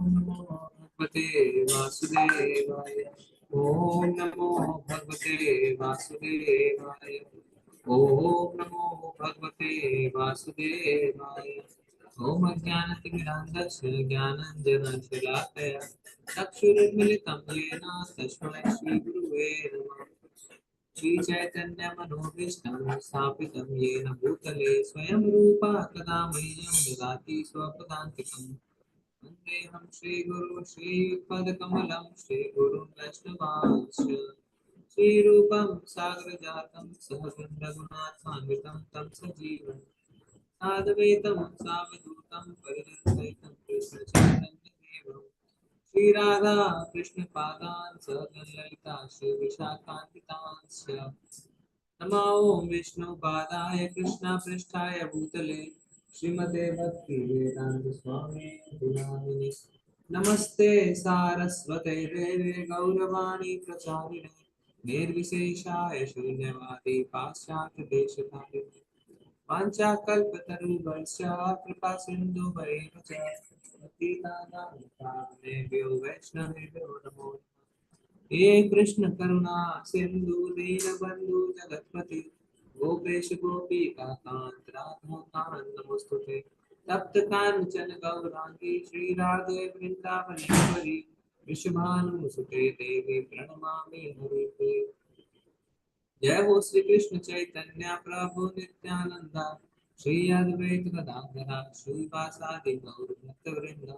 नमो भगवते वासुदेवाय। ओम नमो भगवते वासुदेवाय। ओम नमो भगवते वासुदेवाय। ओम अज्ञानतिमिरान्धस्य ज्ञानाञ्जनशलाकया चक्षुरुन्मिलितं येन तस्मै श्रीगुरुवे नमः। श्रीचैतन्यमनोभीष्टं स्थापितं येन भूतले स्वयं रूपा कदा मह्यं ददाति स्वपदान्तिकम्। वन्देऽहं श्रीगुरुं श्रीयुक्तपदकमलं श्रीगुरुं वैष्णवांश्च। श्रीरूपं सागरजातं सहगं रघुनाथान्वितं तं सजीवं साद्वैतं सावधूतं परिजनसहितं कृष्णचैतन्यदेवं श्री राधा कृष्ण पादान सहगण ललिता श्री विशाखान्वितांश्च। नमो ओम विष्णु पादाय कृष्ण पृष्ठाय भूतले श्रीमते भक्ति वेदांत स्वामी नामिने। नमस्ते सारस्वते देवे गौरवाणी प्रचारिणे निर्विशेषाय शून्यवादी पाश्चात्य देशकारिणे। वाञ्छाकल्पतरुभ्यश्च कृपा सिन्धुभ्येव च पतितानां वैष्णवेभ्यो नमो नमः। हे कृष्ण करुणा सिंधु दीनबंधु जगतपति गोपेश गोपिका कांत राधा कांत नमोस्तुते। तप्त कांचन गौरांगी श्री राधे वृंदावनेश्वरी विश्वभानुसुते देवी प्रणमामि हरिप्रिये। जय हो श्री कृष्ण चैतन्य प्रभु नित्यानंदा श्री अद्वैत गदाधर श्रीवासादि गौर भक्तवृंद।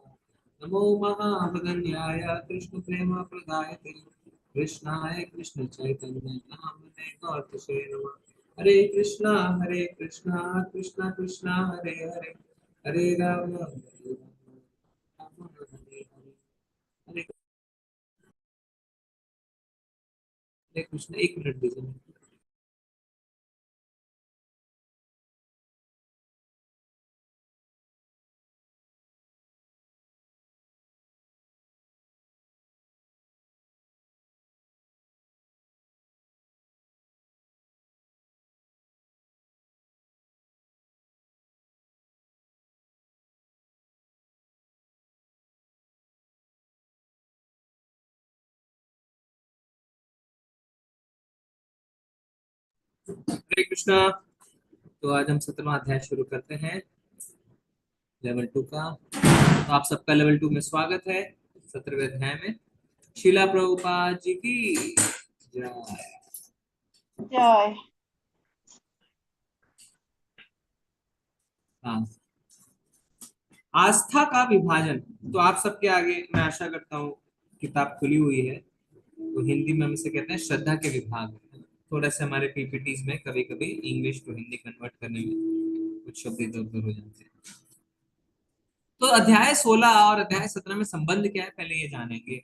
नमो महाभगन्याय कृष्ण प्रेम प्रदायते कृष्णाय कृष्ण चैतन्य नामने गौतमे नमः। हरे कृष्णा कृष्णा कृष्णा हरे हरे हरे राम राम हरे हरे। हरे हरे कृष्ण। एक मिनट दीजिए। हरे कृष्णा। तो आज हम 17वां अध्याय शुरू करते हैं, लेवल 2 का। तो आप सबका लेवल 2 में स्वागत है। 17वें अध्याय में शीला प्रभुपाद जी की जय। जय। हाँ, आस्था का विभाजन। तो आप सबके आगे मैं आशा करता हूँ किताब खुली हुई है। तो हिंदी में हम इसे कहते हैं श्रद्धा के विभाग। थोड़ा सा हमारे पीपीटीज में कभी कभी इंग्लिश टू हिंदी कन्वर्ट करने में कुछ शब्द इधर उधर हो जाते हैं। तो अध्याय 16 और अध्याय 17 में संबंध क्या है, पहले ये जानेंगे।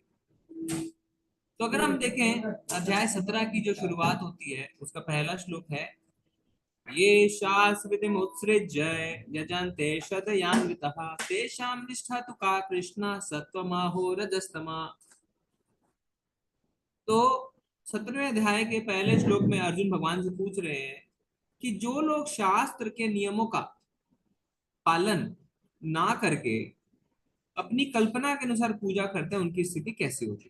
तो अगर हम देखें अध्याय 17 की जो शुरुआत होती है, उसका पहला श्लोक है, ये शास्त्रविधिम उत्सृज्य यजन्ते शतयान्वितः तेषां निष्ठा तु का कृष्णा सत्वमाहो रजस्तमा। तो 17वें अध्याय के पहले श्लोक में अर्जुन भगवान से पूछ रहे हैं कि जो लोग शास्त्र के नियमों का पालन ना करके अपनी कल्पना के अनुसार पूजा करते हैं, उनकी स्थिति कैसी होगी।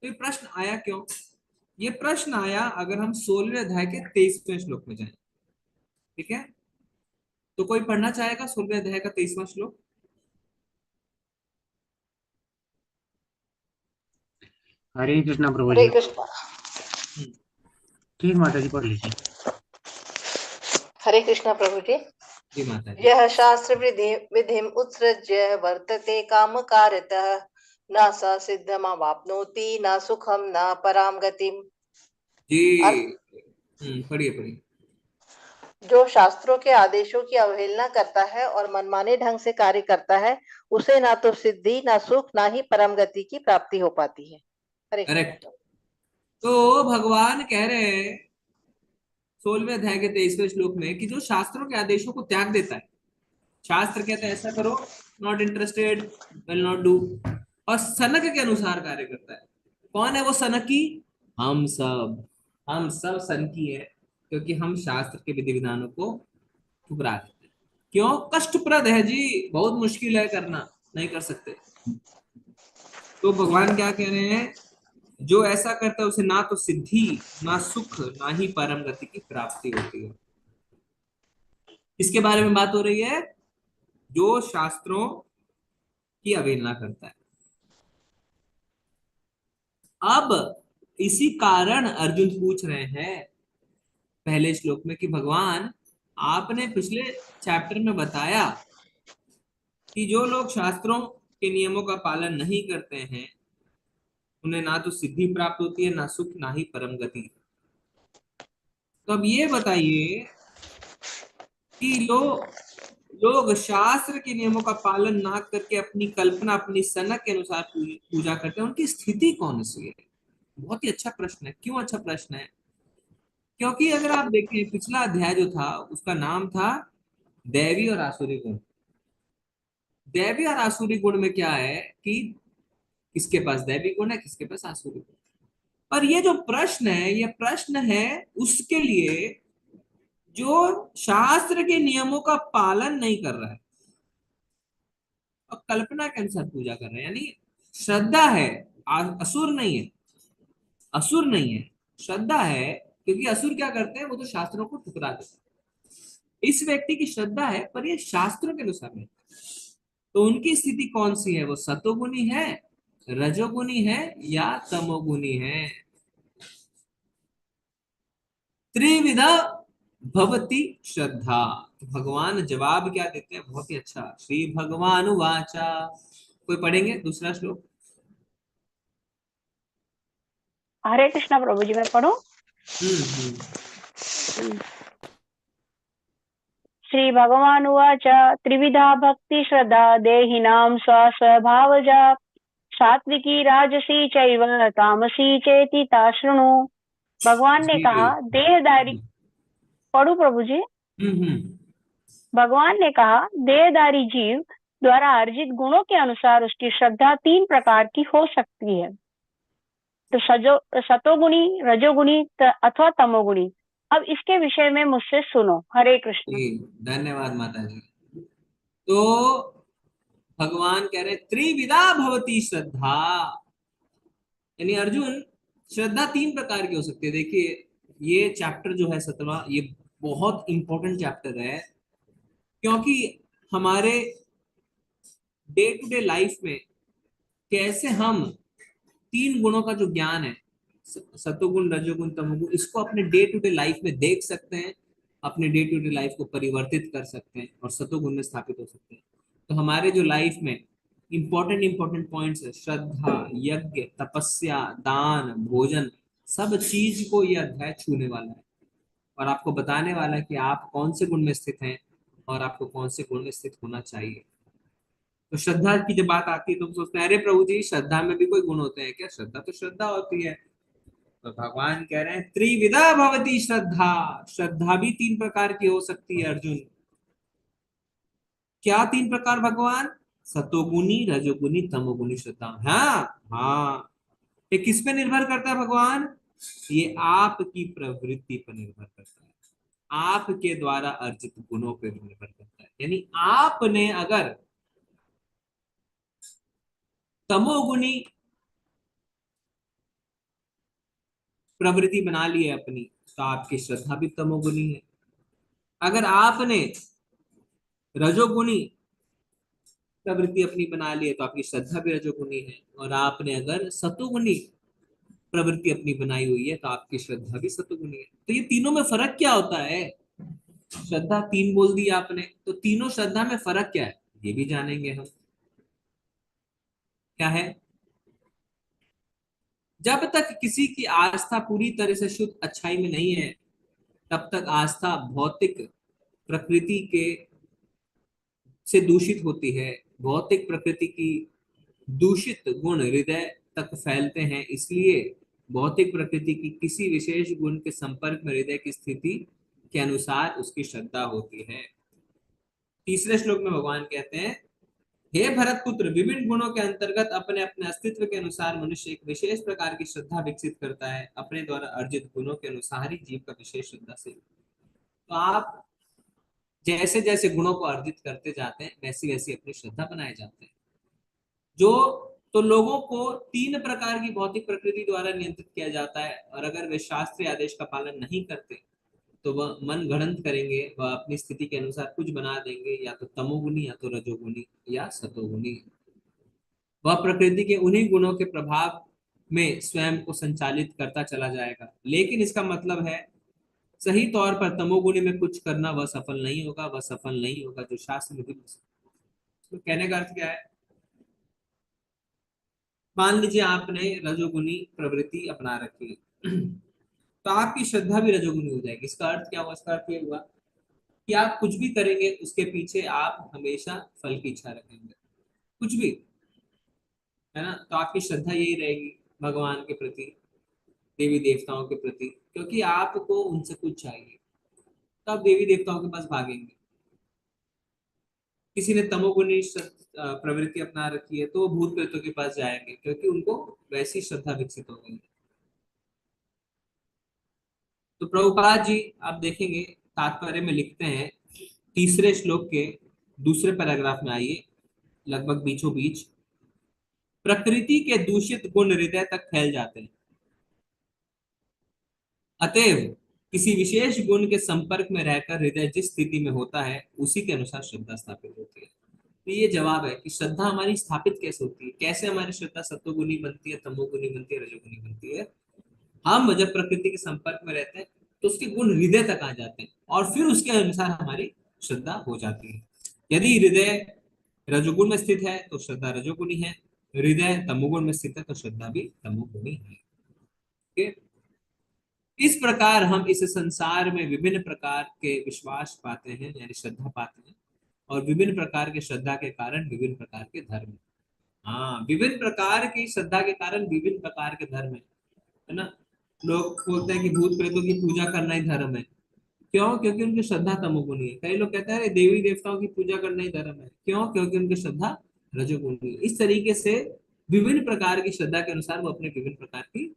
तो ये प्रश्न आया क्यों? ये प्रश्न आया अगर हम 16वें अध्याय के 23वें श्लोक में जाएं। ठीक है, तो कोई पढ़ना चाहेगा 16वें अध्याय का 23वां श्लोक? हरे कृष्णा प्रभु हरे जी। कृष्णा। हम्म, ठीक माता जी पढ़ लीजिए। हरे कृष्णा प्रभु जी। जी माता जी। यह शास्त्र विधिम उत्सृज्य वर्तते काम कार्यतः न स सिद्धमावाप्नोति न सुखम न परां गतिम। जी। अर्थ, पढ़िए पढ़िए। जो शास्त्रों के आदेशों की अवहेलना करता है और मनमाने ढंग से कार्य करता है, उसे ना तो सिद्धि ना सुख ना ही परम गति की प्राप्ति हो पाती है। हरे कृष्णा। करेक्ट। तो भगवान कह रहे हैं 16वें अध्याय के 23वें श्लोक में कि जो शास्त्रों के आदेशों को त्याग देता है, शास्त्र कहते हैं ऐसा करो, not interested, will not do, और सनक के अनुसार कार्य करता है। कौन है वो सनकी? हम सब। हम सब सनकी है, क्योंकि हम शास्त्र के विधि विधानों को ठुकरा देते हैं। क्यों? कष्टप्रद है जी, बहुत मुश्किल है करना, नहीं कर सकते। तो भगवान क्या कह रहे हैं, जो ऐसा करता है उसे ना तो सिद्धि, ना सुख, ना ही परम गति की प्राप्ति होती है। इसके बारे में बात हो रही है, जो शास्त्रों की अवहेलना करता है। अब इसी कारण अर्जुन पूछ रहे हैं पहले श्लोक में कि भगवान, आपने पिछले चैप्टर में बताया कि जो लोग शास्त्रों के नियमों का पालन नहीं करते हैं उन्हें ना तो सिद्धि प्राप्त होती है, ना सुख, ना ही परम गति। तो अब ये बताइए कि लोग शास्त्र के नियमों का पालन ना करके अपनी कल्पना, अपनी सनक के अनुसार पूजा करते हैं, उनकी स्थिति कौन सी है। बहुत ही अच्छा प्रश्न है। क्यों अच्छा प्रश्न है? क्योंकि अगर आप देखें पिछला अध्याय जो था उसका नाम था दैवी और आसुरी गुण। दैवी और आसुरी गुण में क्या है कि किसके पास दैवी गुण है, किसके पास आसुरी गुण। पर ये जो प्रश्न है, ये प्रश्न है उसके लिए जो शास्त्र के नियमों का पालन नहीं कर रहा है और कल्पना के अनुसार पूजा कर रहे हैं। यानी श्रद्धा है, असुर नहीं है। असुर नहीं है, श्रद्धा है। क्योंकि असुर क्या करते हैं, वो तो शास्त्रों को ठुकरा देते हैं। इस व्यक्ति की श्रद्धा है पर ये शास्त्रों के अनुसार नहीं। तो उनकी स्थिति कौन सी है? वो सतोगुनी है, रजोगुनी है या तमोगुनी है? त्रिविधा भवती श्रद्धा। तो भगवान जवाब क्या देते हैं, बहुत ही अच्छा। श्री भगवान वाचा, कोई पढ़ेंगे दूसरा श्लोक? हरे कृष्णा प्रभु जी, मैं पढ़ूं? हम्म। श्री भगवान उवाच त्रिविधा भक्ति श्रद्धा देहिनां स्वस्वभावजा सात्विकी राजसी चैव तामसी चेति ताशृणु। भगवान ने जी जी। कहा देहदारी, पढ़ू प्रभु जी? हम्म। भगवान ने कहा देहदारी जीव द्वारा अर्जित गुणों के अनुसार उसकी श्रद्धा 3 प्रकार की हो सकती है। तो सतोगुणी, रजोगुणी अथवा तमोगुणी। अब इसके विषय में मुझसे सुनो। हरे कृष्ण। जी धन्यवाद माता जी। तो भगवान कह रहे हैं त्रिविधा भवती श्रद्धा। यानी अर्जुन, श्रद्धा 3 प्रकार की हो सकती है। देखिए ये चैप्टर जो है 17वां, ये बहुत इंपॉर्टेंट चैप्टर है। क्योंकि हमारे डे टू डे लाइफ में कैसे हम 3 गुणों का जो ज्ञान है, सतोगुण, रजोगुण, तमोगुण, इसको अपने डे टू डे लाइफ में देख सकते हैं, अपने डे टू डे लाइफ को परिवर्तित कर सकते हैं और सतोगुण में स्थापित हो सकते हैं। तो हमारे जो लाइफ में इंपॉर्टेंट इंपॉर्टेंट पॉइंट्स है, श्रद्धा, यज्ञ, तपस्या, दान, भोजन, सब चीज को यह अध्याय छूने वाला है और आपको बताने वाला है कि आप कौन से गुण में स्थित हैं और आपको कौन से गुण में स्थित होना चाहिए। तो श्रद्धा की जब बात आती है तो हम सोचते हैं अरे प्रभु जी, श्रद्धा में भी कोई गुण होते हैं क्या? श्रद्धा तो श्रद्धा होती है। तो भगवान कह रहे हैं त्रिविधा भवती श्रद्धा। श्रद्धा भी 3 प्रकार की हो सकती है अर्जुन। क्या 3 प्रकार भगवान? सतोगुनी, रजोगुनी, तमोगुनी श्रद्धा। हाँ हाँ। ये किस पे निर्भर करता है भगवान? ये आपकी प्रवृत्ति पर निर्भर करता है, आपके द्वारा अर्जित गुणों पर निर्भर करता है। यानी आपने अगर तमोगुनी प्रवृत्ति बना ली है अपनी, तो आपकी श्रद्धा भी तमोगुनी है। अगर आपने रजोगुनी प्रवृत्ति अपनी बना ली है तो आपकी श्रद्धा भी रजोगुनी है। और आपने अगर सतोगुनी प्रवृत्ति अपनी बनाई हुई है तो आपकी श्रद्धा भी सतोगुनी है। तो ये तीनों में फर्क क्या होता है? श्रद्धा 3 बोल दी आपने, तो तीनों श्रद्धा में फर्क क्या है ये भी जानेंगे हम। क्या है? जब तक किसी की आस्था पूरी तरह से शुद्ध अच्छाई में नहीं है तब तक आस्था भौतिक प्रकृति के से दूषित होती है। भौतिक प्रकृति की दूषित गुण हृदय तक फैलते हैं। इसलिए भौतिक प्रकृति की किसी विशेष गुण के संपर्क में हृदय की स्थिति के अनुसार उसकी श्रद्धा होती है। तीसरे श्लोक में भगवान कहते हैं, हे भरत पुत्र, विभिन्न गुणों के अंतर्गत अपने अपने अस्तित्व के अनुसार मनुष्य एक विशेष प्रकार की श्रद्धा विकसित करता है। अपने द्वारा अर्जित गुणों के अनुसार ही जीव का विशेष श्रद्धा से। तो आप जैसे जैसे गुणों को अर्जित करते जाते हैं वैसी वैसी अपनी श्रद्धा बनाए जाते हैं। जो तो लोगों को तीन प्रकार की भौतिक प्रकृति द्वारा नियंत्रित किया जाता है, और अगर वे शास्त्रीय आदेश का पालन नहीं करते तो वह मन गढ़ंत करेंगे, वह अपनी स्थिति के अनुसार कुछ बना देंगे, या तो तमोगुनी, या तो रजोगुनी, या सतोगुनी। वह प्रकृति के उन्हीं गुणों के प्रभाव में स्वयं को संचालित करता चला जाएगा, लेकिन इसका मतलब है सही तौर पर तमोगुणी में कुछ करना वह सफल नहीं होगा, वह सफल नहीं होगा जो शास्त्र में भी। तो कहने का अर्थ क्या है? मान लीजिए आपने रजोगुनी प्रवृत्ति अपना रखी है तो आपकी श्रद्धा भी रजोगुनी हो जाएगी। इसका अर्थ क्या हुआ? इसका अर्थ ये हुआ कि आप कुछ भी करेंगे उसके पीछे आप हमेशा फल की इच्छा रखेंगे, कुछ भी, है ना। तो आपकी श्रद्धा यही रहेगी भगवान के प्रति, देवी देवताओं के प्रति, क्योंकि आपको उनसे कुछ चाहिए, तो आप देवी देवताओं के पास भागेंगे। किसी ने तमोगुनी प्रवृत्ति अपना रखी है तो वो भूत प्रेतों के पास जाएंगे, क्योंकि उनको वैसी श्रद्धा विकसित हो गई है। तो प्रभुपाद जी आप देखेंगे तात्पर्य में लिखते हैं तीसरे श्लोक के दूसरे पैराग्राफ में, आइए लगभग बीचों बीच, प्रकृति के दूषित गुण हृदय तक फैल जाते हैं, अतएव किसी विशेष गुण के संपर्क में रहकर हृदय जिस स्थिति में होता है उसी के अनुसार श्रद्धा स्थापित होती है। तो ये जवाब है कि श्रद्धा हमारी स्थापित कैसे होती है, कैसे हमारी श्रद्धा सत्वगुनी बनती है, तमोगुनी बनती है, रजोगुनी बनती है। हम जब प्रकृति के संपर्क में रहते हैं तो उसके गुण हृदय तक आ जाते हैं, और फिर उसके अनुसार हमारी श्रद्धा हो जाती है। यदि हृदय रजोगुण में स्थित है तो श्रद्धा रजोगुनी है, हृदय तमोगुण में स्थित है तो श्रद्धा भी तमोगुनी है। ठीक है? इस प्रकार हम इस संसार में विभिन्न प्रकार के विश्वास पाते हैं, यानी श्रद्धा पाते हैं, और विभिन्न प्रकार के श्रद्धा के कारण विभिन्न प्रकार के धर्म। हाँ, विभिन्न प्रकार की श्रद्धा के कारण विभिन्न प्रकार के धर्म है ना। लोग बोलते हैं कि भूत प्रेतों की पूजा करना ही धर्म है। क्यों? क्योंकि उनकी श्रद्धा तमोगुणी है। कई लोग कहते हैं अरे देवी देवताओं की पूजा करना ही धर्म है। क्यों? क्योंकि उनकी श्रद्धा रजोगुणी है। इस तरीके से विभिन्न प्रकार की श्रद्धा के अनुसार वो अपने विभिन्न प्रकार की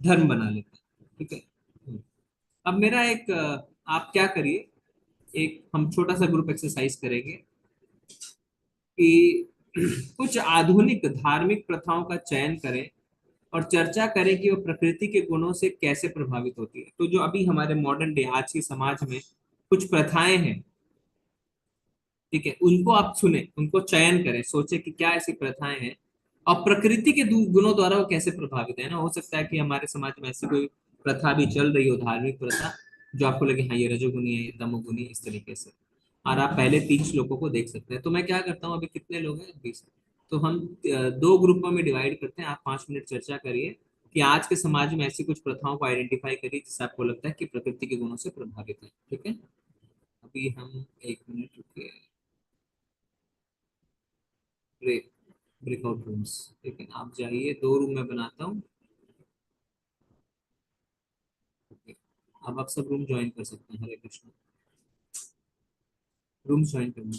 धर्म बना लेते हैं। ठीक है। अब मेरा एक आप क्या करिए, एक हम छोटा सा ग्रुप एक्सरसाइज करेंगे कि कुछ आधुनिक धार्मिक प्रथाओं का चयन करें और चर्चा करें कि वो प्रकृति के गुणों से कैसे प्रभावित होती है। तो जो अभी हमारे मॉडर्न डे आज के समाज में कुछ प्रथाएं हैं, ठीक है, उनको आप सुने, उनको चयन करें, सोचे कि क्या ऐसी प्रथाएं हैं और प्रकृति के गुणों द्वारा वो कैसे प्रभावित है ना। हो सकता है कि हमारे समाज में ऐसी कोई प्रथा भी चल रही हो, धार्मिक प्रथा, जो आपको लगे हाँ ये रजोगुनी है, ये तमोगुनी है, इस तरीके से। और आप पहले 3 श्लोकों को देख सकते हैं। तो मैं क्या करता हूँ, अभी कितने लोग हैं? 20। तो हम 2 ग्रुपों में डिवाइड करते हैं। आप 5 मिनट चर्चा करिए कि आज के समाज में ऐसी कुछ प्रथाओं को आइडेंटिफाई करिए जिससे आपको लगता है कि प्रकृति के गुणों से प्रभावित है। ठीक है, अभी हम 1 मिनट रुकिए। ब्रेक, ब्रेकआउट रूम्स, ठीक है, आप जाइए, 2 रूम में बनाता हूँ। अब आप सब रूम ज्वाइन कर सकते हैं। हरे कृष्ण, रूम ज्वाइन करना।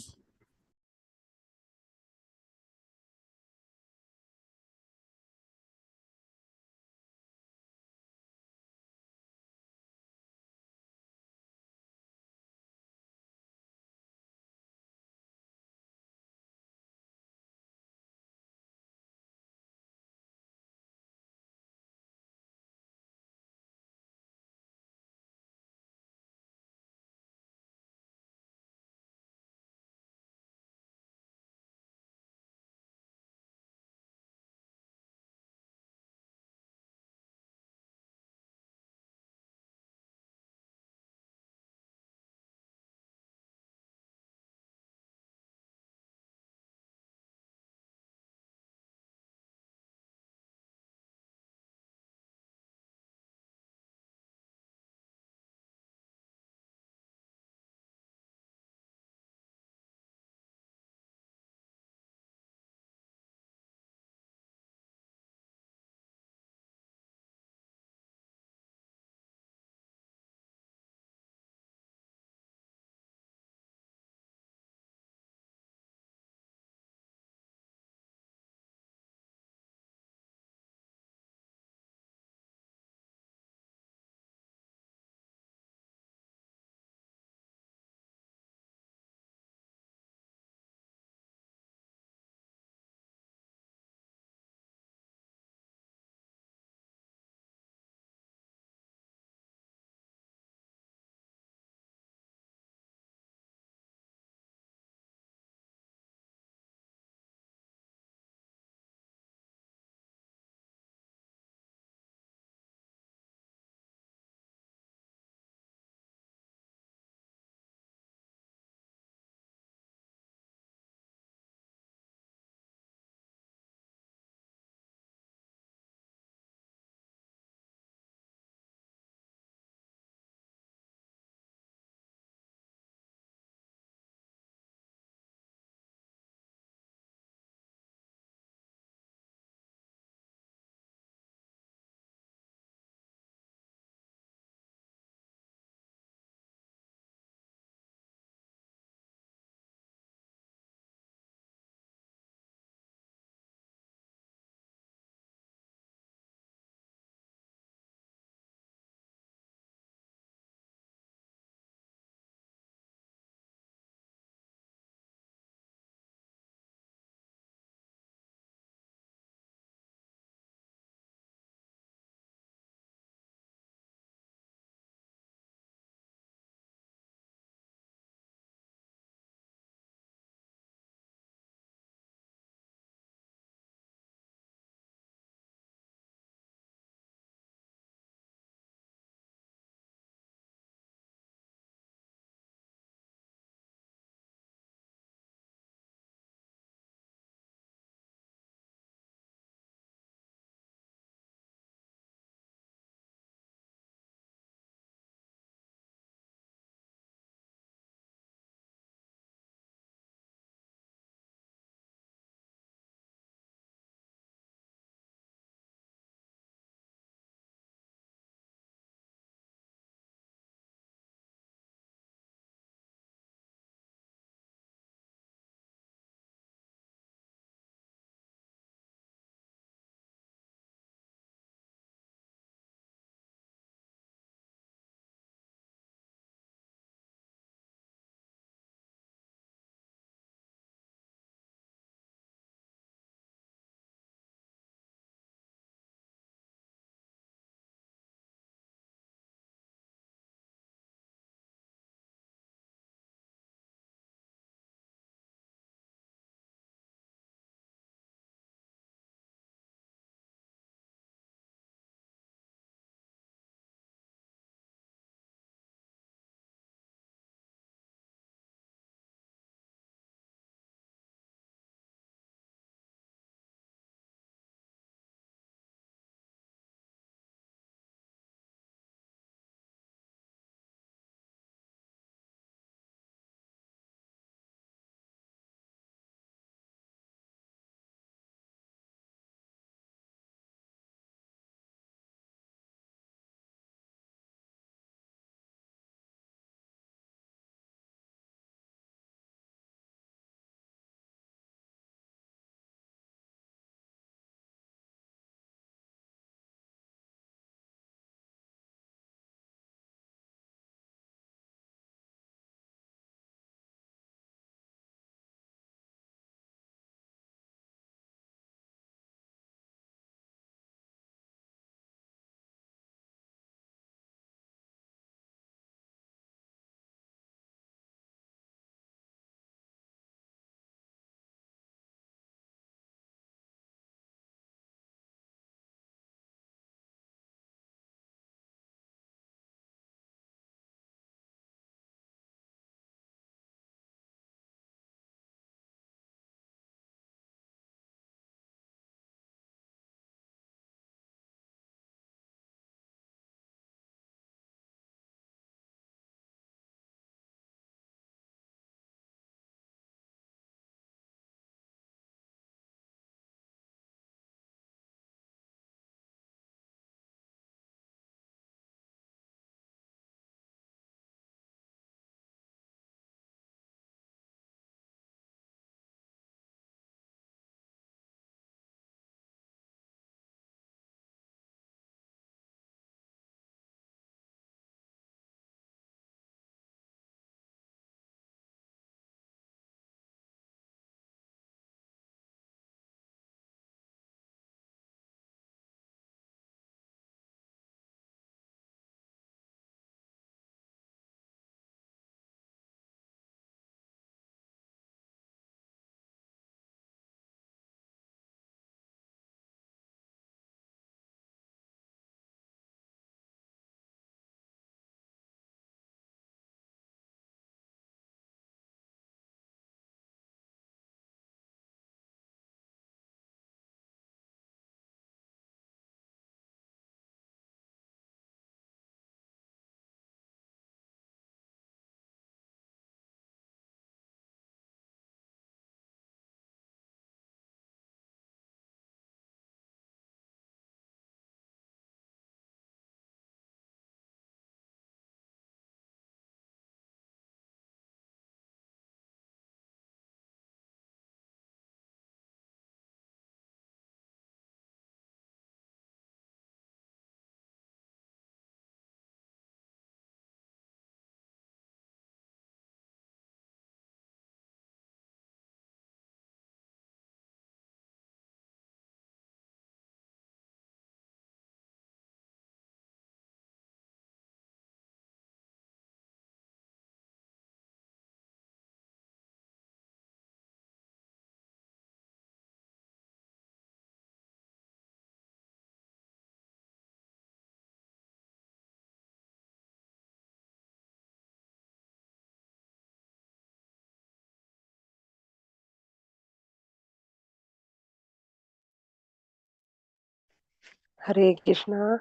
हरे कृष्णा।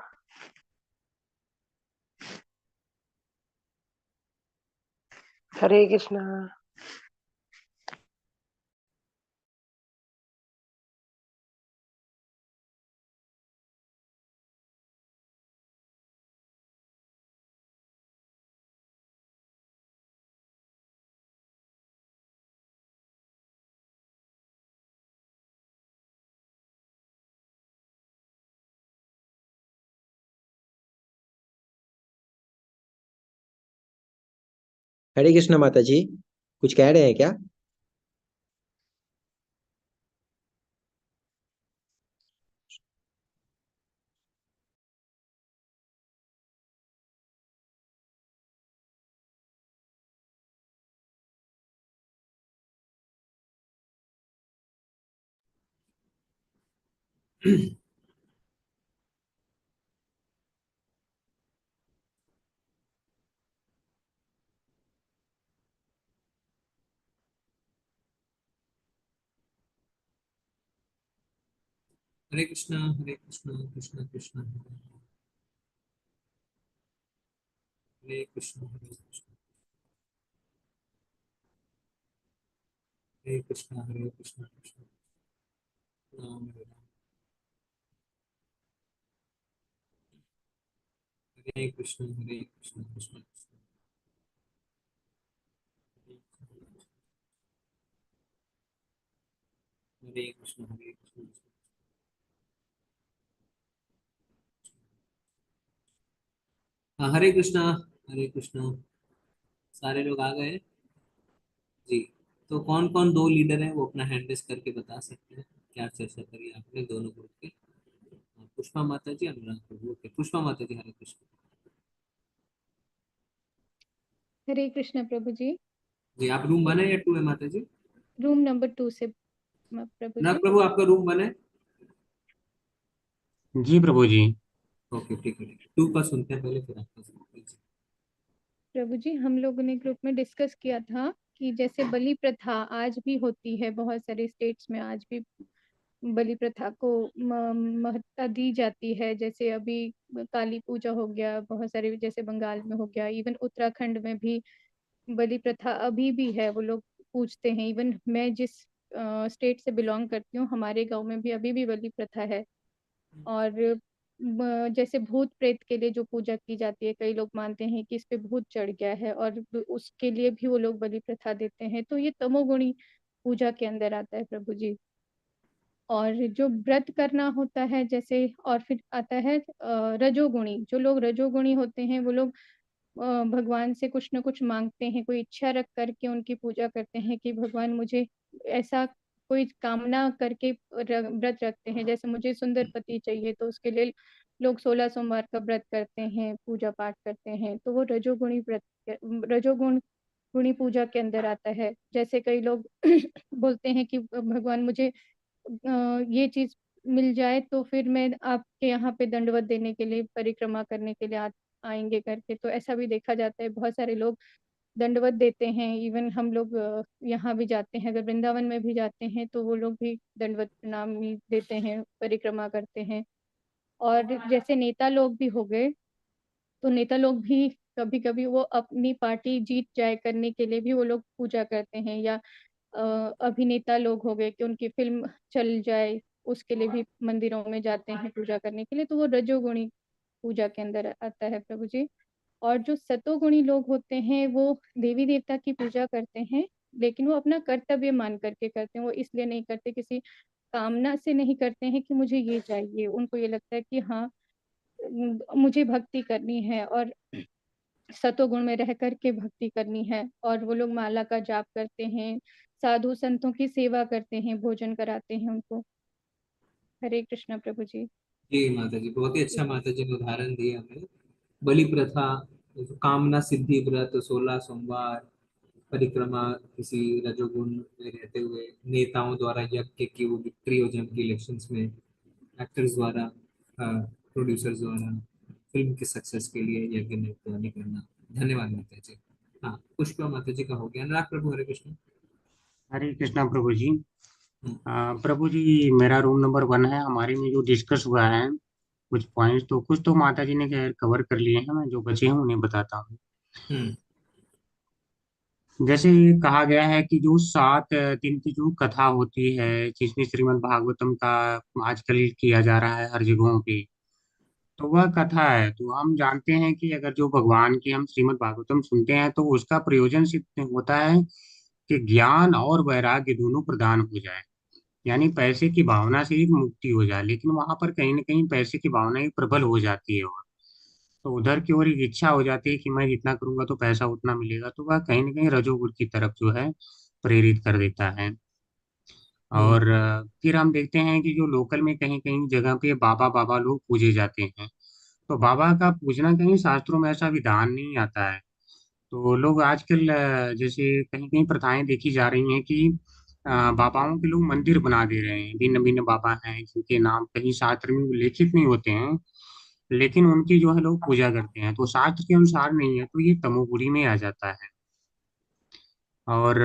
हरे कृष्णा। हरे कृष्ण माता जी, कुछ कह रहे हैं क्या? हरे कृष्णा कृष्णा कृष्णा हरे कृष्णा हरे कृष्णा कृष्णा राम हरे राम हरे कृष्णा कृष्णा कृष्णा हरे कृष्णा हरे कृष्णा। हाँ, हरे कृष्णा सारे लोग आ गए जी। तो कौन कौन दो लीडर हैं वो अपना हैंड रेस करके बता सकते हैं। क्या चर्चा करी आपने दोनों ग्रुप के? हाँ, पुष्पा माता जी, अनुराग प्रभु। ओके, पुष्पा माता जी, हरे कृष्ण हरे कृष्ण प्रभु जी। जी। आप रूम बने या टू है माता जी? रूम नंबर 2 से प्रभु अनुराग जी। प्रभु, आपका रूम बने? जी प्रभु जी। ओके, ठीक है, टू का सुनते हैं पहले, फिर आपका सुनते हैं। प्रभु जी, हम लोगों ने ग्रुप में डिस्कस किया था कि जैसे बलि प्रथा आज भी होती है, बहुत सारे स्टेट्स में आज भी बलि प्रथा को महत्ता दी जाती है। जैसे अभी काली पूजा हो गया, बहुत सारे जैसे बंगाल में हो गया, इवन उत्तराखंड में भी बलि प्रथा अभी भी है, वो लोग पूछते हैं। इवन मैं जिस स्टेट से बिलोंग करती हूँ, हमारे गांव में भी अभी भी बलि प्रथा है। और जैसे भूत प्रेत के लिए जो पूजा की जाती है, कई लोग मानते हैं कि इस पे भूत चढ़ गया है और उसके लिए भी वो लोग बलि प्रथा देते हैं। तो ये तमोगुणी पूजा के अंदर आता है प्रभु जी। और जो व्रत करना होता है जैसे, और फिर आता है रजोगुणी। जो लोग रजोगुणी होते हैं वो लोग भगवान से कुछ ना कुछ मांगते हैं, कोई इच्छा रख करके उनकी पूजा करते हैं कि भगवान मुझे ऐसा कोई कामना करके व्रत रखते हैं। जैसे मुझे सुंदर पति चाहिए, तो उसके लिए लोग 16 सोमवार का व्रत करते हैं, पूजा पाठ करते हैं। तो वो रजोगुणी व्रत, रजोगुण गुणी पूजा के अंदर आता है। जैसे कई लोग बोलते हैं कि भगवान मुझे ये चीज मिल जाए तो फिर मैं आपके यहाँ पे दंडवत देने के लिए, परिक्रमा करने के लिए आएंगे करके। तो ऐसा भी देखा जाता है, बहुत सारे लोग दंडवत देते हैं। इवन हम लोग यहाँ भी जाते हैं, अगर वृंदावन में भी जाते हैं तो वो लोग भी दंडवत प्रणाम ही देते हैं, परिक्रमा करते हैं। और जैसे नेता लोग भी हो गए, तो नेता लोग भी कभी कभी वो अपनी पार्टी जीत जाए करने के लिए भी वो लोग पूजा करते हैं। या अभिनेता लोग हो गए कि उनकी फिल्म चल जाए, उसके लिए भी मंदिरों में जाते हैं पूजा करने के लिए। तो वो रजोगुणी पूजा के अंदर आता है प्रभु जी। और जो सतोगुणी लोग होते हैं वो देवी देवता की पूजा करते हैं, लेकिन वो अपना कर्तव्य मान करके करते हैं। वो इसलिए नहीं करते, किसी कामना से नहीं करते हैं कि मुझे ये चाहिए। उनको ये लगता है कि हाँ, मुझे भक्ति करनी है और सतोगुण में रह करके भक्ति करनी है। और वो लोग माला का जाप करते हैं, साधु संतों की सेवा करते हैं, भोजन कराते हैं उनको। हरे कृष्णा प्रभु जी। जी माता जी, बहुत ही अच्छा माता जी ने उदाहरण दिए हमें। बलि प्रथा, कामना सिद्धि व्रत, 16 सोमवार, परिक्रमा, किसी रजोगुण में रहते हुए नेताओं द्वारा यज्ञ की वो विक्ट्री हो जाए उनकी इलेक्शंस में, एक्टर्स द्वारा, प्रोड्यूसर्स द्वारा फिल्म के सक्सेस के लिए यज्ञ नित्य करना। धन्यवाद माता जी। हाँ, पुष्पा माता जी का हो गया। अनुराग प्रभु, हरे कृष्ण। हरे कृष्णा प्रभु जी। हम्म, प्रभु जी, मेरा रूम नंबर 1 है। हमारे में जो डिस्कस हुआ है कुछ पॉइंट्स तो कुछ तो माता जी ने खैर कवर कर लिए हैं, मैं जो बचे हैं उन्हें बताता हूँ। हम्म। जैसे कहा गया है कि जो 7 दिन की जो कथा होती है जिसमें श्रीमद् भागवतम का आजकल किया जा रहा है हर जगहों पे, तो वह कथा है। तो हम जानते हैं कि अगर जो भगवान की हम श्रीमद् भागवतम सुनते हैं तो उसका प्रयोजन सिर्फ होता है कि ज्ञान और वैराग्य दोनों प्रदान हो जाए, यानी पैसे की भावना से एक मुक्ति हो जाए। लेकिन वहां पर कहीं ना कहीं पैसे की भावना ही प्रबल हो जाती है, और तो उधर की ओर एक इच्छा हो जाती है कि मैं जितना करूंगा तो पैसा उतना मिलेगा, तो वह कहीं ना कहीं रजोगुण की तरफ जो है प्रेरित कर देता है। हम्म। और फिर हम देखते हैं कि जो लोकल में कहीं कहीं जगह पे बाबा बाबा लोग पूजे जाते हैं, तो बाबा का पूजना कहीं शास्त्रों में ऐसा विधान नहीं आता है। तो लोग आजकल जैसे कहीं कहीं प्रथाएं देखी जा रही हैं कि बाबाओं के लोग मंदिर बना दे रहे हैं, भिन्न भिन्न बाबा हैं जिनके नाम कहीं शास्त्र में उल्लेखित नहीं होते हैं, लेकिन उनकी जो है लोग पूजा करते हैं, तो शास्त्र के अनुसार नहीं है, तो ये तमोगुणी में आ जाता है। और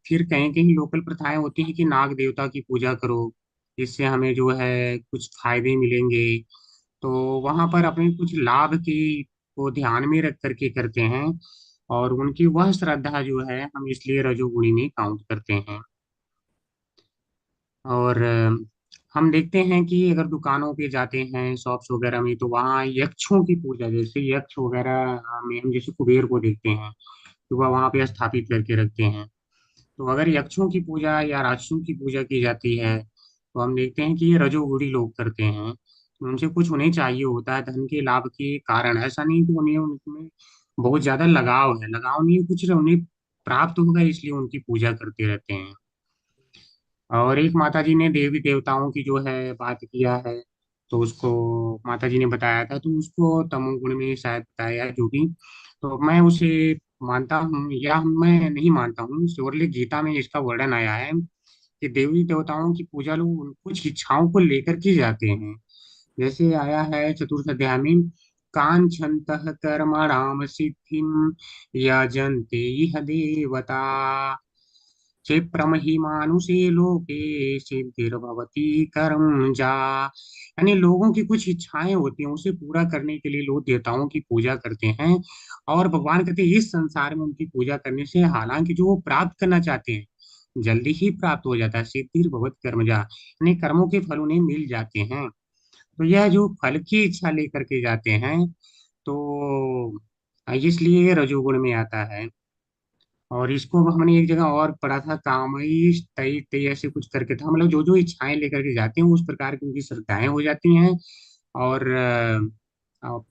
फिर कहीं कहीं लोकल प्रथाएं होती हैं कि नाग देवता की पूजा करो, इससे हमें जो है कुछ फायदे मिलेंगे। तो वहां पर अपने कुछ लाभ की को ध्यान में रख करके करते हैं, और उनकी वह श्रद्धा जो है हम इसलिए रजोगुणी में काउंट करते हैं। और हम देखते हैं कि अगर दुकानों पे जाते हैं शॉप्स वगैरह में, तो वहाँ यक्षों की पूजा, जैसे यक्ष वगैरह में हम जैसे कुबेर को देखते हैं, तो वह वहाँ पे स्थापित करके रखते हैं। तो अगर यक्षों की पूजा या राक्षसों की पूजा की जाती है, तो हम देखते हैं कि ये रजोगुणी लोग करते हैं। तो उनसे कुछ उन्हें चाहिए होता है धन के लाभ के कारण, ऐसा नहीं कि उन्हें उनमें बहुत ज्यादा लगाव है, लगाव नहीं, कुछ उन्हें प्राप्त होगा इसलिए उनकी पूजा करते रहते हैं। और एक माता जी ने देवी देवताओं की जो है बात किया है, तो उसको माता जी ने बताया था, तो उसको तमोगुण में शायद बताया जो भी, तो मैं उसे मानता हूँ या मैं नहीं मानता हूँ। श्योरली गीता में इसका वर्णन आया है कि देवी देवताओं की पूजा लोग कुछ इच्छाओं को लेकर की जाते हैं। जैसे आया है चतुर्थ अध्याय में, कांक्षन्तः कर्मणाम सिद्धिम यजन्ते इह देवता क्षिप्रम हि मानुषे लोके सिद्धिर्भवति कर्म जा। यानी लोगों की कुछ इच्छाएं होती हैं, उसे पूरा करने के लिए लोग देवताओं की पूजा करते हैं, और भगवान कहते हैं इस संसार में उनकी पूजा करने से हालांकि जो वो प्राप्त करना चाहते हैं जल्दी ही प्राप्त हो जाता है, सिद्धिर्भवत कर्मजा, यानी कर्मों के फल उन्हें मिल जाते हैं। तो यह जो फल की इच्छा लेकर के जाते हैं, तो इसलिए ये रजोगुण में आता है। और इसको हमने एक जगह और पढ़ा था, कामई तई तई ऐसे कुछ करके था, मतलब जो जो इच्छाएं लेकर के जाते हैं उस प्रकार की उनकी श्रद्धाएं हो जाती हैं। और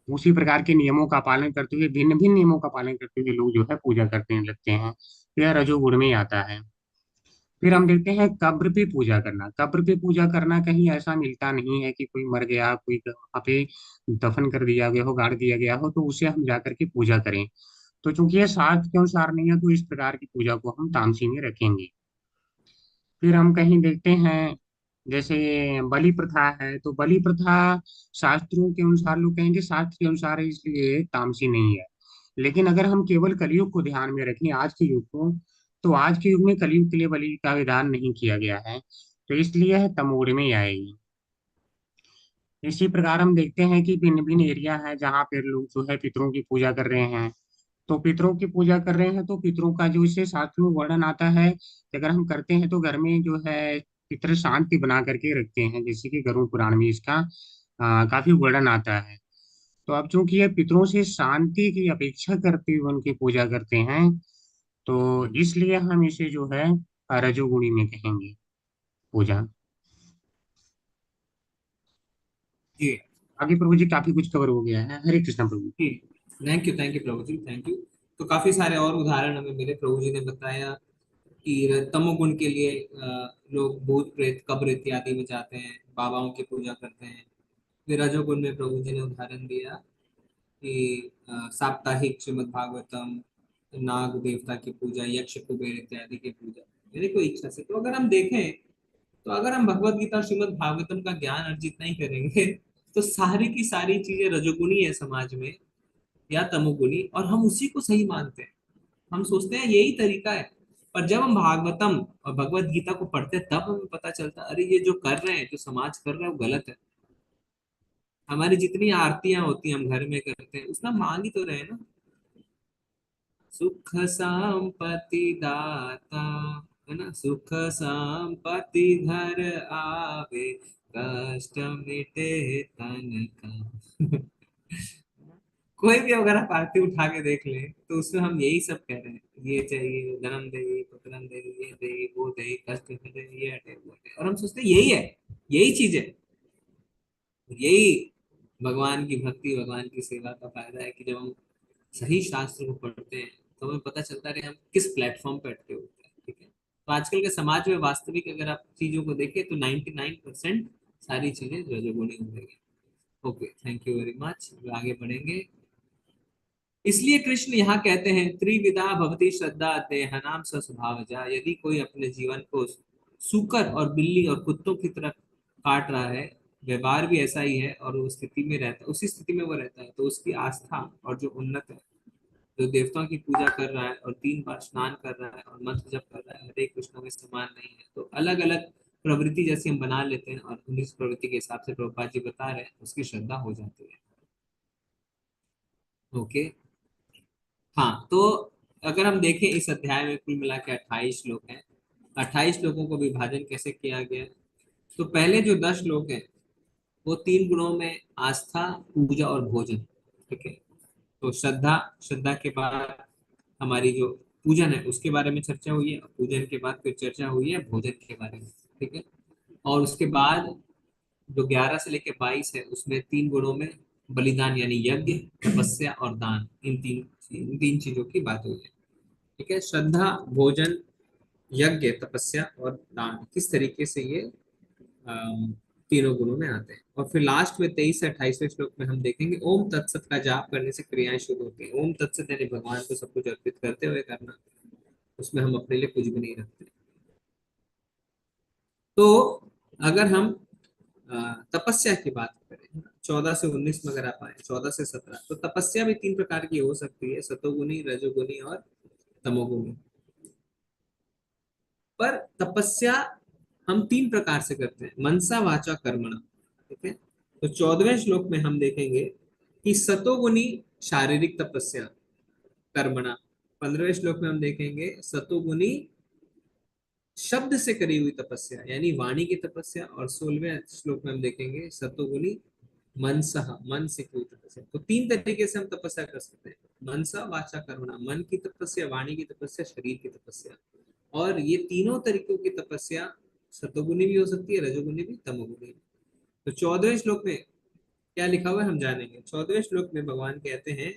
उसी प्रकार के नियमों का पालन करते हुए, भिन्न भिन्न नियमों का पालन करते हुए लोग जो है पूजा करने लगते हैं। तो यह रजोगुण में ही आता है। फिर हम देखते हैं कब्र पे पूजा करना। कब्र पे पूजा करना कहीं ऐसा मिलता नहीं है कि कोई मर गया, कोई वहाँ पे दफन कर दिया गया हो, गाड़ दिया गया हो, तो उसे हम जा करके पूजा करें। तो चूंकि ये शास्त्र के अनुसार नहीं है, तो इस प्रकार की पूजा को हम तामसी में रखेंगे। फिर हम कहीं देखते हैं जैसे बलि प्रथा है, तो बलि प्रथा शास्त्रों के अनुसार लोग कहेंगे शास्त्र के अनुसार है इसलिए तामसी नहीं है। लेकिन अगर हम केवल कलयुग को ध्यान में रखें, आज के युग को, तो आज के युग में कलयुग के लिए बलि का विधान नहीं किया गया है, तो इसलिए यह तमोड़ में ही आएगी। इसी प्रकार हम देखते हैं कि भिन्न भिन्न एरिया है जहाँ पे लोग जो है पितरों की पूजा कर रहे हैं। तो पितरों की पूजा कर रहे हैं, तो पितरों का जो इसे शास्त्र में वर्णन आता है कि अगर हम करते हैं तो घर में जो है पितृ शांति बना करके रखते हैं, जैसे कि गरुड़ पुराण में इसका काफी वर्णन आता है। तो अब चूंकि ये पितरों से शांति की अपेक्षा करते हुए उनकी पूजा करते हैं, तो इसलिए हम इसे जो है रजोगुणी में कहेंगे पूजा। जी। आगे प्रभु जी काफी कुछ कवर हो गया है। हरे कृष्णा प्रभु। जी। थैंक यू प्रभु जी, थैंक यू। तो काफी सारे और उदाहरण हमें मिले, प्रभु जी ने बताया कि तमोगुण के लिए लोग भूत प्रेत कब्र इत्यादि में जाते हैं, बाबाओं की पूजा करते हैं। फिर रजोगुण में प्रभु जी ने उदाहरण दिया कि साप्ताहिक श्रीमद् भागवतम, नाग देवता की पूजा, यक्ष कुबेर इत्यादि की पूजा, मेरे को इच्छा से। तो अगर हम देखें, तो अगर हम भगवत गीता श्रीमद् भागवतम का ज्ञान अर्जित नहीं करेंगे, तो सारी की सारी चीजें रजोगुणी है समाज में या तमोगुणी, और हम उसी को सही मानते हैं। हम सोचते हैं यही तरीका है। पर जब हम भागवतम और भगवत गीता को पढ़ते हैं, तब हमें पता चलता है, अरे ये जो कर रहे हैं, जो समाज कर रहा है, वो गलत है। हमारी जितनी आरतियां होती हैं हम घर में करते हैं उसमें मांग ही तो रहे हैं ना, सुख संपत्ति दाता, है ना, सुख संपत्ति घर आवे, कष्ट मिटे तन का। कोई भी अगर आप आरती उठा के देख ले तो उसमें हम यही सब कह रहे हैं, ये चाहिए, धर्म दे, पुत्रम दे, ये दे, वो दे, कष्ट मिटे, ये हटे, वो हटे, और हम सोचते हैं यही है, यही चीज है। यही भगवान की भक्ति, भगवान की सेवा का फायदा है कि जब हम सही शास्त्र को पढ़ते हैं तो हमें पता चलता है हम किस प्लेटफॉर्म पे अटके होते हैं। ठीक है, तो आजकल के समाज में वास्तविक अगर आप चीजों को देखें तो 99% सारी चीजें रजोगुणी हो गई। Okay, thank you very much, आगे बढ़ेंगे। इसलिए कृष्ण यहाँ कहते हैं त्रिविधा भवती श्रद्धा देहनाम स्वभावजा, यदि कोई अपने जीवन को सूकर और बिल्ली और कुत्तों की तरह काट रहा है, व्यवहार भी ऐसा ही है, और वो स्थिति में रहता है, उसी स्थिति में वो रहता है, तो उसकी आस्था और जो उन्नत है, जो देवताओं की पूजा कर रहा है और 3 बार स्नान कर रहा है और मंत्र जप कर रहा है, हरे कृष्ण में समान नहीं है। तो अलग अलग प्रवृत्ति जैसी हम बना लेते हैं और उन्हीं प्रवृत्ति के हिसाब से प्रभुपाद जी बता रहे हैं उसकी श्रद्धा हो जाती है। ओके, हाँ, तो अगर हम देखें इस अध्याय में कुल मिला के 28 श्लोक हैं। 28 श्लोकों को विभाजन कैसे किया गया? तो पहले जो 10 श्लोक हैं वो 3 गुणों में आस्था, पूजा और भोजन। ठीक है, तो श्रद्धा, श्रद्धा के बाद हमारी जो पूजन है उसके बारे में चर्चा हुई है, पूजन के बाद फिर चर्चा हुई है भोजन के बारे में। ठीक है, और उसके बाद जो 11 से लेकर 22 है उसमें 3 गुणों में बलिदान यानी यज्ञ, तपस्या और दान, इन तीन चीजों की बात हुई है। ठीक है, श्रद्धा, भोजन, यज्ञ, तपस्या और दान, किस तरीके से ये अम, तीनों गुणों में आते हैं। और फिर लास्ट में 23 से 28वें श्लोक में हम देखेंगे ओम तत्सत का जाप करने से क्रियाएं शुरू होती हैं। ओम तत्सत यानी भगवान को सब कुछ अर्पित करते हुए करना, उसमें हम अपने लिए कुछ भी नहीं रखते। तो अगर हम तपस्या की बात करें 14 से 19 में, अगर आप आए 14 से 17, तो तपस्या भी 3 प्रकार की हो सकती है, सतोगुनी, रजोगुनी और तमोगुनी। पर तपस्या हम 3 प्रकार से करते हैं, मनसा वाचा कर्मणा। ठीक है, तो 14वें श्लोक में हम देखेंगे कि सतोगुनी शारीरिक तपस्या कर्मणा, 15वें श्लोक में हम देखेंगे सतोगुनी शब्द से करी हुई तपस्या यानी वाणी की तपस्या, और 16वें श्लोक में हम देखेंगे सतोगुनी मनसह, मन से की हुई तपस्या। तो 3 तरीके से हम तपस्या कर सकते हैं, मनसा वाचा कर्मणा, मन की तपस्या, वाणी की तपस्या, शरीर की तपस्या। और ये तीनों तरीकों की तपस्या सतोगुनी भी हो सकती है, रजोगुनी भी, तमोगुनी भी। तो 14वें श्लोक में क्या लिखा हुआ है हम जानेंगे। 14वें श्लोक में भगवान कहते हैं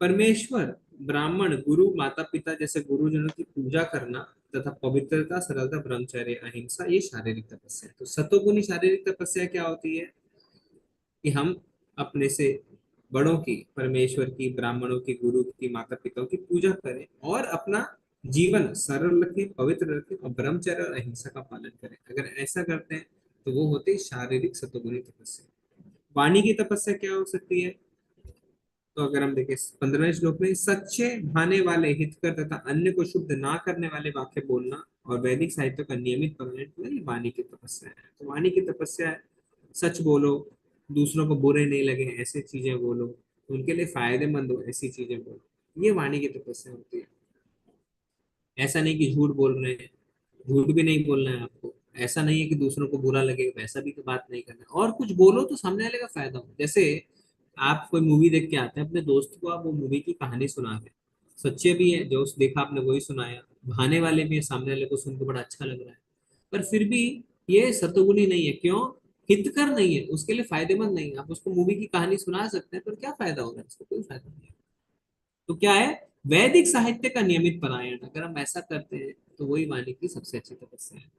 परमेश्वर, ब्राह्मण, गुरु, माता पिता जैसे गुरुजनों की पूजा करना तथा पवित्रता, सरलता, ब्रह्मचर्य, अहिंसा, ये शारीरिक तपस्या है। तो सतोगुनी शारीरिक तपस्या क्या होती है कि हम अपने से बड़ों की, परमेश्वर की, ब्राह्मणों की, गुरु की, माता पिताओं की पूजा करें और अपना जीवन सरल रखें, पवित्र रखें और ब्रह्मचर्य और अहिंसा का पालन करें। अगर ऐसा करते हैं तो वो होती है शारीरिक सतोगुनी तपस्या। वाणी की तपस्या क्या हो सकती है? तो अगर हम देखें 15वें श्लोक में, सच्चे भाने वाले, हितकर तथा अन्य को शुद्ध ना करने वाले वाक्य बोलना और वैदिक साहित्य का नियमित पालन, ये वाणी की तपस्या है। तो वाणी की तपस्या है सच बोलो, दूसरों को बुरे नहीं लगे ऐसे चीजें बोलो, उनके लिए फायदेमंद हो ऐसी चीजें बोलो, ये वाणी की तपस्या होती है। ऐसा नहीं कि झूठ बोल रहे हैं, झूठ भी नहीं बोलना है आपको। ऐसा नहीं है कि दूसरों को बुरा लगे, वैसा भी तो बात नहीं करना, और कुछ बोलो तो सामने वाले का फायदा हो। जैसे आप कोई मूवी देख के आते हैं, अपने दोस्त को आप वो मूवी की कहानी सुना रहे हैं, सच्चे भी है, जो देखा आपने वही सुनाया, बहाने वाले भी है, सामने वाले को सुन के बड़ा अच्छा लग रहा है, पर फिर भी ये सतुगुनी नहीं है। क्यों? हितकर नहीं है, उसके लिए फायदेमंद नहीं है। आप उसको मूवी की कहानी सुना सकते हैं पर क्या फायदा होगा, इसको कोई फायदा नहीं है। तो क्या है? वैदिक साहित्य का नियमित पारायण, अगर हम ऐसा करते हैं तो वही वाणी की सबसे अच्छी तपस्या है।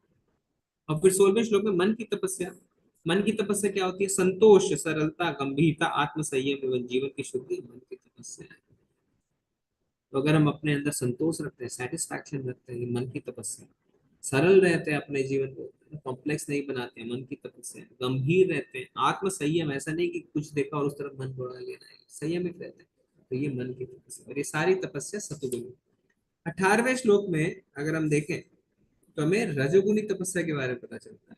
और फिर 16वें श्लोक में मन की तपस्या। मन की तपस्या क्या होती है? संतोष, सरलता, गंभीरता, आत्म संयम एवं जीवन की शुद्धि मन की तपस्या है। तो अगर हम अपने अंदर संतोष रखते हैं, सेटिस्फैक्शन रखते हैं, मन की तपस्या, सरल रहते हैं, अपने जीवन को कॉम्प्लेक्स नहीं बनाते हैं, मन की तपस्या, गंभीर रहते हैं, आत्म संयम, ऐसा नहीं कि कुछ देखा और उस तरफ मन बढ़ा लेना है, संयमित रहते हैं, तो ये मन की तपस्या। और ये सारी तपस्या सतुगुणी। 18वें श्लोक में अगर हम देखें तो हमें रजोगुनी तपस्या के बारे में पता चलता है।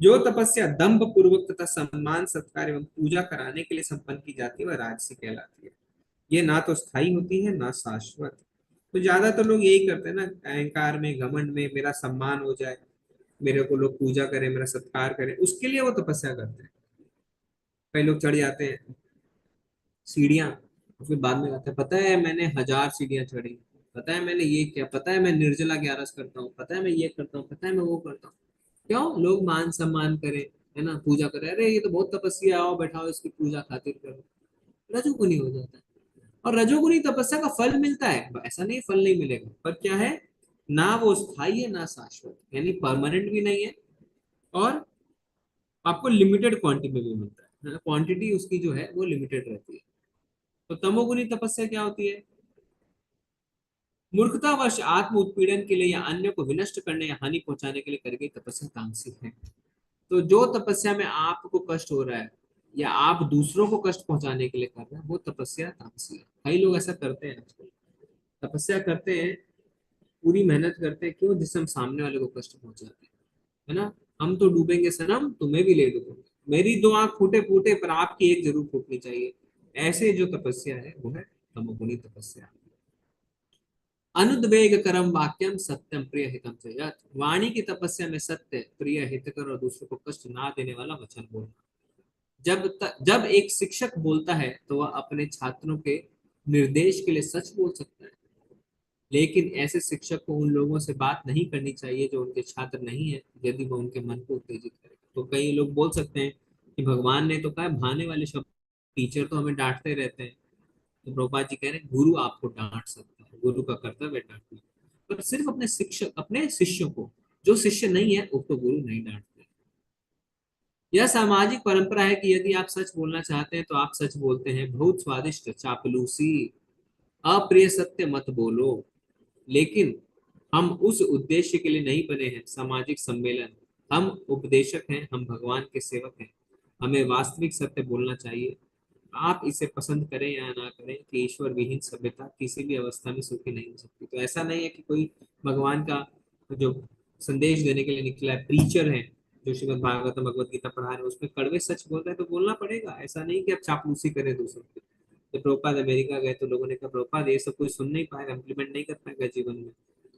जो तपस्या दंभ पूर्वक तथा सम्मान सत्कार एवं पूजा कराने के लिए संपन्न की जाती है वह राजसी कहलाती है। ये ना तो स्थायी होती है ना शाश्वत। तो ज्यादातर लोग यही करते हैं ना, अहंकार में घमंड में मेरा सम्मान हो जाए, मेरे को लोग पूजा करें, मेरा सत्कार करें, उसके लिए वो तपस्या करते हैं। कई लोग चढ़ जाते हैं सीढ़ियां, और फिर बाद में कहते हैं पता है मैंने 1000 सीढ़ियां चढ़ी, पता है मैंने ये किया, पता है मैं निर्जला 11 करता हूँ, पता है मैं ये करता हूँ, पता है मैं वो करता हूँ। क्यों? लोग मान सम्मान करें, है ना, पूजा करें, अरे ये तो बहुत तपस्या, आओ बैठाओ इसकी पूजा खातिर करो, रजोगुनी हो जाता है। और रजोगुनी तपस्या का फल मिलता है, ऐसा नहीं फल नहीं मिलेगा, पर क्या है, ना वो स्थायी है ना शाश्वत, यानी परमानेंट भी नहीं है, और आपको लिमिटेड क्वांटिटी में भी मिलता है, क्वांटिटी उसकी जो है वो लिमिटेड रहती है। तो तमोगुनी तपस्या क्या होती है? मूर्खतावश आत्म उत्पीड़न के लिए या अन्य को विनष्ट करने या हानि पहुंचाने के लिए करी गई तपस्या तामसिक है। तो जो तपस्या में आपको कष्ट हो रहा है या आप दूसरों को कष्ट पहुंचाने के लिए कर रहे हैं, वो तपस्या तामसिक है। कई लोग ऐसा करते हैं आजकल, तपस्या करते हैं, पूरी मेहनत करते हैं, क्यों? जिससे हम सामने वाले को कष्ट पहुंचाते हैं, है ना। हम तो डूबेंगे सनम, तुम्हें भी ले डूबोगे, मेरी 2 आंख फूटे फूटे पर आपकी एक जरूर फूटनी चाहिए। ऐसे जो तपस्या है वो है तमोगुणी तपस्या। अनुद्वेग करम वाक्यम सत्यम प्रिय हितम च यत्। वाणी की तपस्या में सत्य, प्रिय, हितकर और दूसरों को कष्ट ना देने वाला वचन बोलना। जब एक शिक्षक बोलता है तो वह अपने छात्रों के निर्देश के लिए सच बोल सकता है, लेकिन ऐसे शिक्षक को उन लोगों से बात नहीं करनी चाहिए जो उनके छात्र नहीं है, यदि वह उनके मन को उत्तेजित करे। तो कई लोग बोल सकते हैं कि भगवान ने तो कहा है भाने वाले शब्द, टीचर तो हमें डांटते रहते हैं। तो प्रभुपाद जी कह रहे हैं गुरु आपको डांट सकता है, गुरु का कर्तव्य है डांटना, पर सिर्फ अपने शिक्षक, अपने शिष्यों को, जो शिष्य नहीं है उसको गुरु नहीं डांटते। यह सामाजिक परंपरा है कि यदि आप सच बोलना चाहते हैं तो आप सच बोलते हैं, बहुत स्वादिष्ट चापलूसी, अप्रिय सत्य मत बोलो। लेकिन हम उस उद्देश्य के लिए नहीं बने हैं सामाजिक सम्मेलन, हम उपदेशक हैं, हम भगवान के सेवक हैं, हमें वास्तविक सत्य बोलना चाहिए। आप इसे पसंद करें या ना करें कि ईश्वर विहीन सभ्यता किसी भी अवस्था में सुखी नहीं हो सकती। तो ऐसा नहीं है कि कोई भगवान का जो संदेश देने के लिए निकला है, प्रीचर है, जो श्रीमद् भागवतम भगवत गीता पढ़ा रहे हैं, उसमें कड़वे सच बोल रहे हैं तो बोलना पड़ेगा। ऐसा नहीं कि आप चापलूसी करें दूसरों की। जब प्रभुपाद अमेरिका गए तो लोगों ने कहा प्रभुपाद ये सब कोई सुन नहीं पाएगा, इम्प्लीमेंट नहीं कर पाएगा जीवन में।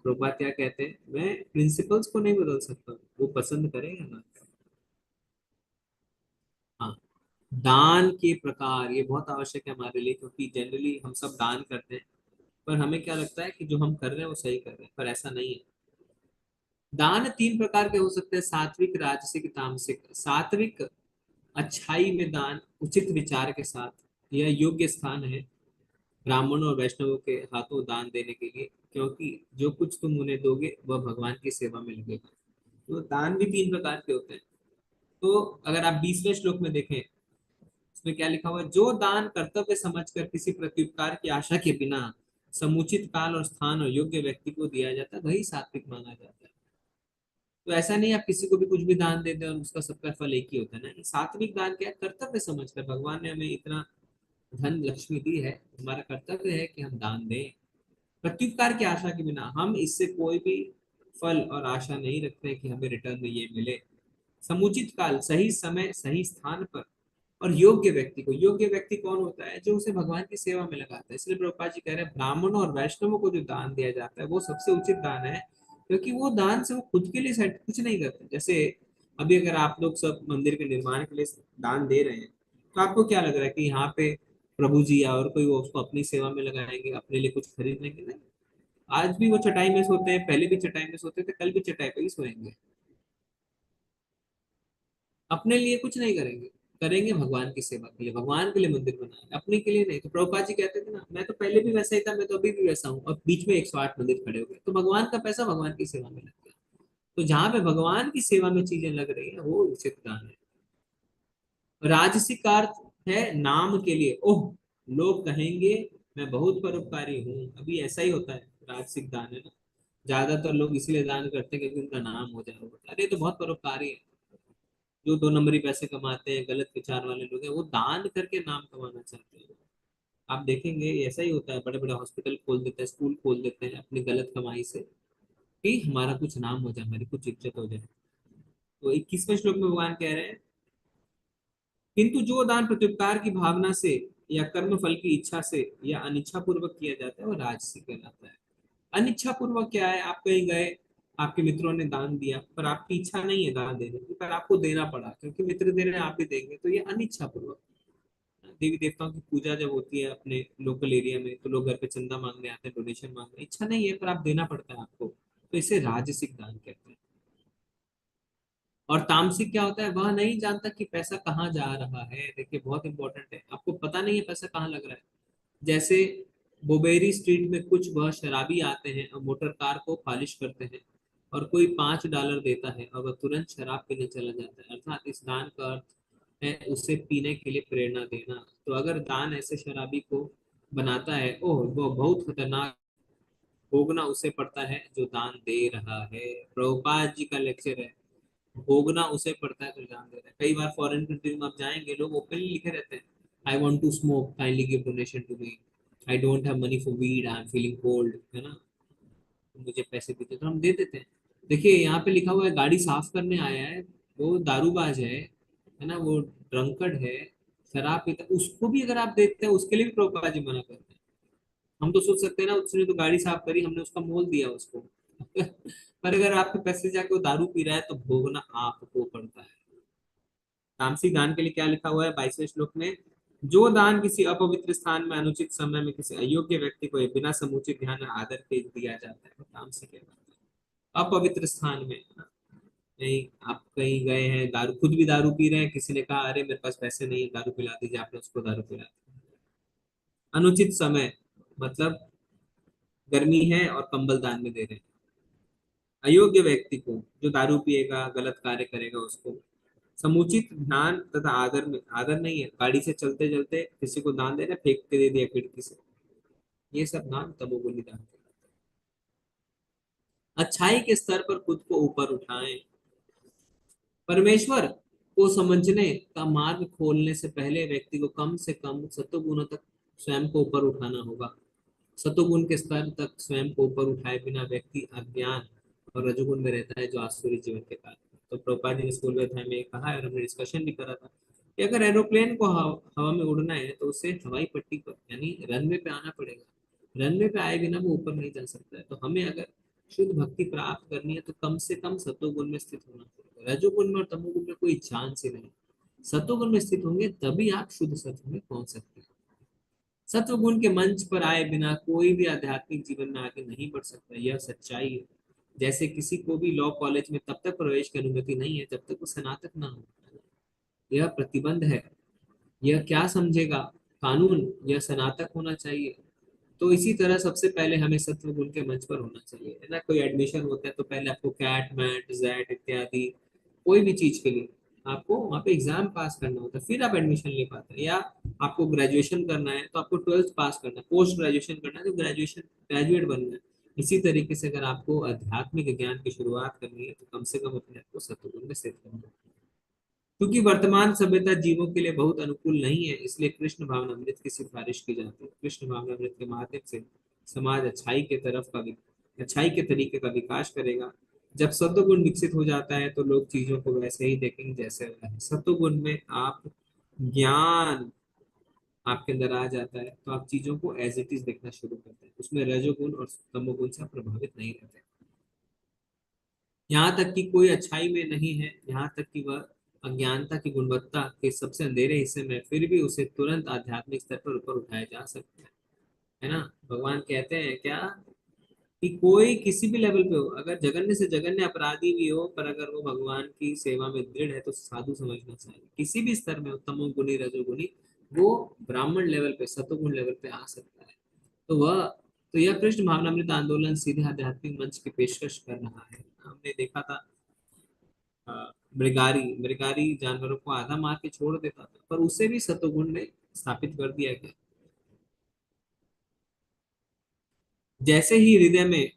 प्रभुपाद क्या कहते हैं, मैं प्रिंसिपल्स को नहीं बदल सकता, वो पसंद करें या ना करें। हाँ, दान के प्रकार ये बहुत आवश्यक है हमारे लिए, क्योंकि जनरली हम सब दान करते हैं, पर हमें क्या लगता है कि जो हम कर रहे हैं वो सही कर रहे हैं, पर ऐसा नहीं है। दान 3 प्रकार के हो सकते हैं, सात्विक, राजसिक, तामसिक। सात्विक, अच्छाई में दान, उचित विचार के साथ, यह योग्य स्थान है ब्राह्मणों और वैष्णवों के हाथों दान देने के लिए, क्योंकि जो कुछ तुम उन्हें दोगे वह भगवान की सेवा में लगेगा। तो दान भी 3 प्रकार के होते हैं। तो अगर आप 20वें श्लोक में देखें, इसमें क्या लिखा हुआ है, जो दान कर्तव्य समझकर किसी प्रत्युपकार की आशा के बिना समुचित काल और स्थान और योग्य व्यक्ति को दिया जाता है वही सात्विक माना जाता है। तो ऐसा नहीं आप किसी को भी कुछ भी दान दे दें और उसका सबका फल एक ही होता है ना। ये सात्विक दान क्या है, कर्तव्य समझकर, भगवान ने हमें इतना धन लक्ष्मी दी है, हमारा कर्तव्य है कि हम दान दें प्रत्युपकार की आशा के बिना। हम इससे कोई भी फल और आशा नहीं रखते हैं कि हमें रिटर्न में ये मिले। समुचित काल, सही समय, सही स्थान पर, और योग्य व्यक्ति को। योग्य व्यक्ति कौन होता है, जो उसे भगवान की सेवा में लगाता है। इसलिए प्रभुपाद जी कह रहे हैं ब्राह्मणों और वैष्णवों को जो दान दिया जाता है वो सबसे उचित दान है, क्योंकि वो दान से वो खुद के लिए कुछ नहीं करते। जैसे अभी अगर आप लोग सब मंदिर के निर्माण के लिए दान दे रहे हैं, तो आपको क्या लग रहा है कि यहाँ पे प्रभु जी या और कोई वो उसको अपनी सेवा में लगाएंगे, अपने लिए कुछ खरीद लेंगे? नहीं। आज भी वो चटाई में सोते हैं, पहले भी चटाई में सोते थे, कल भी चटाई पे ही सोएंगे, अपने लिए कुछ नहीं करेंगे। करेंगे भगवान की सेवा के लिए, भगवान के लिए मंदिर बनाएंगे, अपने के लिए नहीं। तो प्रभुपाद जी कहते थे ना, मैं तो पहले भी वैसा ही था, मैं तो अभी भी वैसा हूँ, और बीच में 108 मंदिर खड़े हो गए, तो भगवान का पैसा भगवान की सेवा में लग गया। तो जहां पे भगवान की सेवा में चीजें लग रही है वो उचित दान है। राजसिक का अर्थ है नाम के लिए, ओह लोग कहेंगे मैं बहुत परोपकारी हूँ, अभी ऐसा ही होता है, राजसिक दान है ना। ज्यादातर लोग इसलिए दान करते हैं क्योंकि उनका नाम हो जाए, अरे ये तो बहुत परोपकारी है। जो 2 नंबरी पैसे कमाते हैं, गलत विचार वाले लोग हैं, वो दान करके नाम कमाना चाहते हैं। आप देखेंगे ऐसा ही होता है, बड़े बड़े हॉस्पिटल खोल देते हैं, स्कूल खोल देते हैं अपनी गलत कमाई से, कि हमारा कुछ नाम हो जाए, हमारी कुछ इज्जत हो जाए। तो 21वें श्लोक में भगवान कह रहे हैं, किंतु जो दान प्रत्युपकार की भावना से या कर्म फल की इच्छा से या अनिच्छा पूर्वक किया जाता है वो राजसिक कहलाता है। अनिच्छा पूर्वक क्या है, आप कहीं गए, आपके मित्रों ने दान दिया पर आपकी इच्छा नहीं है दान देने की, पर आपको देना पड़ा क्योंकि मित्र दे रहे हैं, आप भी देंगे, तो ये अनिच्छा पूर्वक। देवी देवताओं की पूजा जब होती है अपने लोकल एरिया में तो लोग घर पे चंदा मांगने आते हैं, डोनेशन मांगने, इच्छा नहीं है पर आप देना पड़ता है आपको, तो इसे राजसिक दान कहते हैं। और तामसिक क्या होता है, वह नहीं जानता कि पैसा कहाँ जा रहा है। देखिए बहुत इंपॉर्टेंट है, आपको पता नहीं है पैसा कहाँ लग रहा है। जैसे बोबेरी स्ट्रीट में कुछ वह शराबी आते हैं और मोटर कार को पॉलिश करते हैं, और कोई $5 देता है और वह तुरंत शराब पीने चला जाता है, अर्थात इस दान का अर्थ है उसे पीने के लिए प्रेरणा देना। तो अगर दान ऐसे शराबी को बनाता है, ओह वो बहुत खतरनाक, भोगना उसे पड़ता है जो दान दे रहा है। प्रभुपाद जी का लेक्चर है, भोगना उसे पड़ता है जो दान दे रहा है। कई बार फॉरेन कंट्रीज में आप जाएंगे, लोग ओपनली लिखे रहते हैं, I want to smoke, kindly give donation to me, I don't have money for weed, I am feeling cold, है ना, मुझे पैसे दीजिए, तो हम दे देते हैं। देखिए यहाँ पे लिखा हुआ है गाड़ी साफ करने आया है, वो दारूबाज है ना, वो ड्रंकर्ड है, शराब पीता है, उसको भी अगर आप देते हैं उसके लिए भी प्रभुपाद जी मना करते हैं। हम तो सोच सकते हैं ना, उसने तो गाड़ी साफ करी, हमने उसका मोल दिया उसको पर अगर आपके पैसे जाके वो दारू पी रहा है तो भोगना आपको पड़ता है। तामसिक दान के लिए क्या लिखा हुआ है 22वें श्लोक में, जो दान किसी अपवित्र स्थान में अनुचित समय में किसी अयोग्य व्यक्ति को बिना समुचित ध्यान और आदर के दिया जाता है वो तामसिक है। अपवित्र स्थान में, नहीं आप कहीं गए हैं, दारू, खुद भी दारू पी रहे हैं, किसी ने कहा अरे मेरे पास पैसे नहीं है दारू पिला दीजिए, आपने उसको दारू पिला दी। अनुचित समय मतलब गर्मी है और कंबल दान में दे रहे हैं। अयोग्य व्यक्ति को, जो दारू पिएगा गलत कार्य करेगा उसको, समुचित ध्यान तथा आदर में, आदर नहीं है, गाड़ी से चलते चलते किसी को दान देना, फेंक के दे दिया खिड़की से, ये सब दान तमोगुणी दान कहलाता है। अच्छाई के स्तर पर खुद को ऊपर उठाएं, परमेश्वर को समझने का मार्ग खोलने से पहले व्यक्ति को कम से कम सत्वगुणों तक स्वयं को ऊपर उठाना होगा। सतोगुण के स्तर तक स्वयं को ऊपर उठाए बिना व्यक्ति अज्ञान और रजोगुण में रहता है, जो आसुरी जीवन के कारण। तो प्रभुपाद जी ने स्कूल अध्याय में कहा है और हमने डिस्कशन भी करा था कि अगर एरोप्लेन को हवा में उड़ना है तो उसे हवाई पट्टी पर यानी रनवे पे आना पड़ेगा, रनवे पे आए बिना वो ऊपर नहीं जा सकता है। तो हमें अगर शुद्ध भक्ति प्राप्त करनी है तो कम से कम सतोगुण में स्थित होना पड़ेगा, रजोगुण में और तमोगुण में कोई चांस ही नहीं। सतोगुण में स्थित होंगे तभी आप शुद्ध सत्व में पहुंच सकते हैं। सत्व गुण के मंच पर आए बिना कोई भी आध्यात्मिक जीवन में आगे नहीं बढ़ सकता, यह सच्चाई है। जैसे किसी को भी लॉ कॉलेज में तब तक प्रवेश की अनुमति नहीं है जब तक वो स्नातक ना हो, यह प्रतिबंध है। यह क्या समझेगा, कानून, यह स्नातक होना चाहिए। तो इसी तरह सबसे पहले हमें सत्व गुण के मंच पर होना चाहिए, है ना। कोई एडमिशन होता है तो पहले आपको कैट मैट जेट इत्यादि कोई भी चीज के लिए आपको वहाँ पे एग्जाम पास करना होता है, फिर आप एडमिशन ले पाते हैं। या आपको ग्रेजुएशन करना है तो आपको 12th पास करना है, पोस्ट ग्रेजुएशन करना है तो ग्रेजुएशन ग्रेजुएट बनना है। इसी तरीके से अगर आपको आध्यात्मिक ज्ञान की शुरुआत करनी है तो कम से कम अपने आप को सत्वगुण में स्थित करना है। क्योंकि वर्तमान सभ्यता जीवों के लिए बहुत अनुकूल नहीं है, इसलिए कृष्ण भावनामृत की सिफारिश की जाती है। कृष्ण भावनामृत के माध्यम से समाज अच्छाई के तरीके का विकास करेगा। जब सत्वगुण विकसित हो जाता है तो लोग चीजों को वैसे ही देखेंगे जैसे वह है। सत्वगुण में आप ज्ञान आपके अंदर आ जाता है तो आप चीजों को एज इट इज देखना शुरू करते हैं, उसमें रजोगुण और तमोगुण से प्रभावित नहीं रहते। यहाँ तक कि कोई अच्छाई में नहीं है, यहाँ तक कि वह अज्ञानता की गुणवत्ता के सबसे अंधेरे हिस्से में, फिर भी उसे तुरंत आध्यात्मिक स्तर पर ऊपर उठाया जा सकता है ना। भगवान कहते हैं क्या कि कोई किसी भी लेवल पे हो, अगर जघन्य से जघन्य अपराधी भी हो, पर अगर वो भगवान की सेवा में दृढ़ है तो साधु समझना चाहिए। किसी भी स्तर में हो, तमोगुणी रजोगुणी, वो ब्राह्मण लेवल पे सतोगुण लेवल पे आ सकता है। तो वह तो यह कृष्ण भावनामृत आंदोलन सीधे आध्यात्मिक मंच की पेशकश कर रहा है। हमने देखा था मृगारी मृगारी जानवरों को आधा मार के छोड़ देता था, पर उसे भी सतोगुण में स्थापित कर दिया गया। जैसे ही हृदय में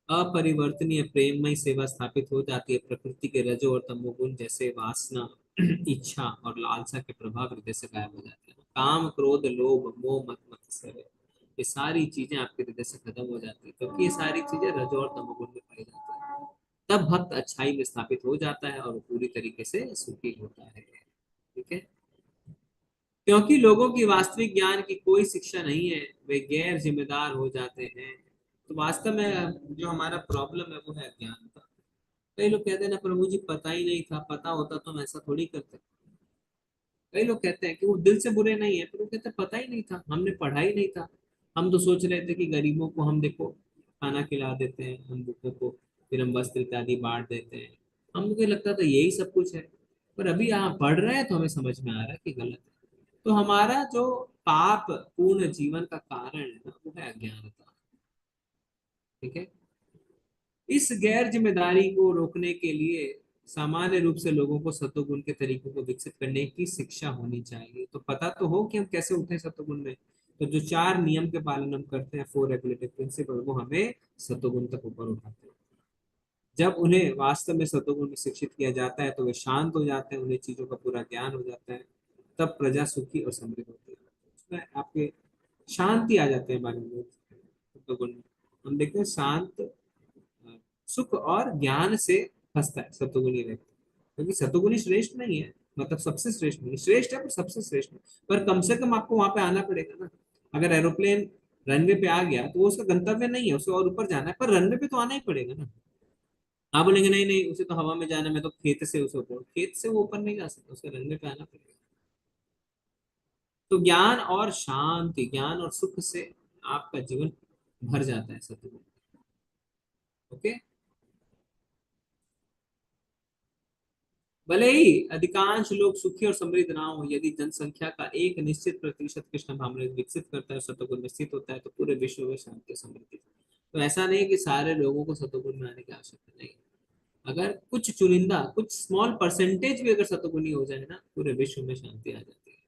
अपरिवर्तनीय प्रेममय सेवा स्थापित हो जाती है, प्रकृति के रजो और तमोगुण जैसे वासना इच्छा और लालसा के प्रभाव हृदय से गायब हो जाते हैं। काम क्रोध लोभ मोह मत मत्सर्य, ये सारी चीजें आपके हृदय से खत्म हो जाती है, क्योंकि ये सारी चीजें रजो और तमोगुण में पाई जाती है। तब भक्त अच्छाई में स्थापित हो जाता है और वो पूरी तरीके से सुखी होता है। ठीक है, क्योंकि लोगों की वास्तविक ज्ञान की कोई शिक्षा नहीं है, वे गैर जिम्मेदार हो जाते हैं। तो वास्तव में जो हमारा प्रॉब्लम है वो है ज्ञान का। कई लोग कहते हैं ना प्रभु जी पता ही नहीं था, पता होता तो हम ऐसा थोड़ी करते। कई लोग कहते हैं कि वो दिल से बुरे नहीं है, पर वो कहते हैं पता ही नहीं था, हमने पढ़ा ही नहीं था। हम तो सोच रहे थे कि गरीबों को हम देखो खाना खिला देते हैं, हम भूखों को फिर हम वस्त्र इत्यादि बांट देते हैं। हमको लगता था यही सब कुछ है, पर अभी यहाँ पढ़ रहे हैं तो हमें समझ में आ रहा है कि गलत है। तो हमारा जो पाप पूर्ण जीवन का कारण है ना, वो है अज्ञानता। ठीक है, इस गैर जिम्मेदारी को रोकने के लिए सामान्य रूप से लोगों को सतोगुण के तरीकों को विकसित करने की शिक्षा होनी चाहिए। तो पता तो हो कि हम कैसे उठे सतोगुण में। तो जो 4 नियम के पालन हम करते हैं, 4 रेगुलेटिव प्रिंसिपल, वो हमें सतोगुण तक ऊपर उठाते हैं। जब उन्हें वास्तव में सतोगुण में शिक्षित किया जाता है तो वे शांत हो जाते हैं, उन्हें चीजों का पूरा ज्ञान हो जाता है। तब प्रजा सुखी और समृद्ध होती है। उसमें आपके शांति आ जाते हैं हमारे अंदर सतोगुण में। हम देखते हैं शांत सुख और ज्ञान से फंसता है सतोगुणी व्यक्ति। क्योंकि सतोगुणी श्रेष्ठ नहीं है, मतलब सबसे श्रेष्ठ नहीं, श्रेष्ठ है पर सबसे श्रेष्ठ नहीं। पर कम से कम आपको वहां पे आना पड़ेगा ना। अगर एरोप्लेन रनवे पे आ गया तो वो उसका गंतव्य नहीं है, उसे और ऊपर जाना है, पर रनवे पे तो आना ही पड़ेगा ना। आप बोलेंगे नहीं नहीं उसे तो हवा में जाना है, मैं तो खेत से उसे ऊपर, खेत से वो ऊपर नहीं जा सकता, उसे रनवे पे आना पड़ेगा। तो ज्ञान और शांति, ज्ञान और सुख से आपका जीवन भर जाता है सतगुण। ओके, भले ही अधिकांश लोग सुखी और समृद्ध ना हो, यदि जनसंख्या का एक निश्चित प्रतिशत कृष्ण भावना विकसित करता है, सतोगुण में स्थित होता है, तो पूरे विश्व में शांति समृद्धि। तो ऐसा नहीं कि सारे लोगों को सतोगुण में आने की आवश्यकता नहीं। अगर कुछ चुनिंदा, कुछ स्मॉल परसेंटेज भी अगर सतोगुणी हो जाए ना, पूरे विश्व में शांति आ जाती है।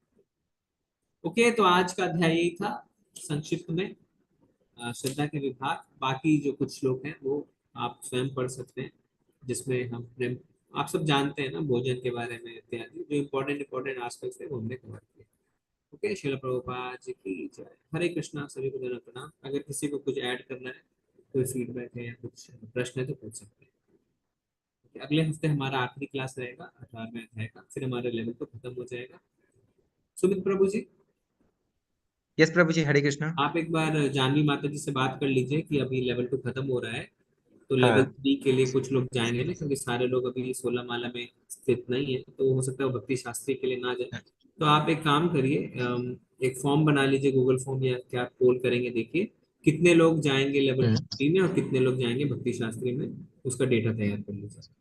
ओके, तो आज का अध्याय यही था संक्षिप्त में, श्रद्धा के विभाग। बाकी जो कुछ श्लोक हैं वो आप स्वयं पढ़ सकते हैं, जिसमें हम प्रेम, आप सब जानते हैं ना भोजन के बारे में इत्यादि, जो इम्पोर्टेंट इम्पोर्टेंट एस्पेक्ट्स है वो हमने कवर किए। ओके, श्रील प्रभुपाद जी की जय। हरे कृष्णा, सभी को जन प्रणाम। अगर किसी को कुछ ऐड करना है, कोई फीडबैक है या कुछ प्रश्न है तो पूछ सकते हैं। अगले हफ्ते हमारा आखिरी क्लास रहेगा 18वें अध्याय का, फिर हमारा लेवल तो खत्म हो जाएगा। सुमित प्रभु जी, यस प्रभु जी, हरे कृष्णा। आप एक बार जानवी माता जी से बात कर लीजिए कि अभी लेवल 2 खत्म हो रहा है, तो लेवल हाँ 3 के लिए कुछ लोग जाएंगे ना, क्योंकि सारे लोग अभी 16 माला में स्थित नहीं है, तो हो सकता है वो भक्ति शास्त्री के लिए ना जाए। तो आप एक काम करिए, एक फॉर्म बना लीजिए, गूगल फॉर्म या क्या पोल करेंगे, देखिए कितने लोग जाएंगे लेवल हम्म, 3 में और कितने लोग जाएंगे भक्ति शास्त्री में, उसका डेटा तैयार कर लीजिए।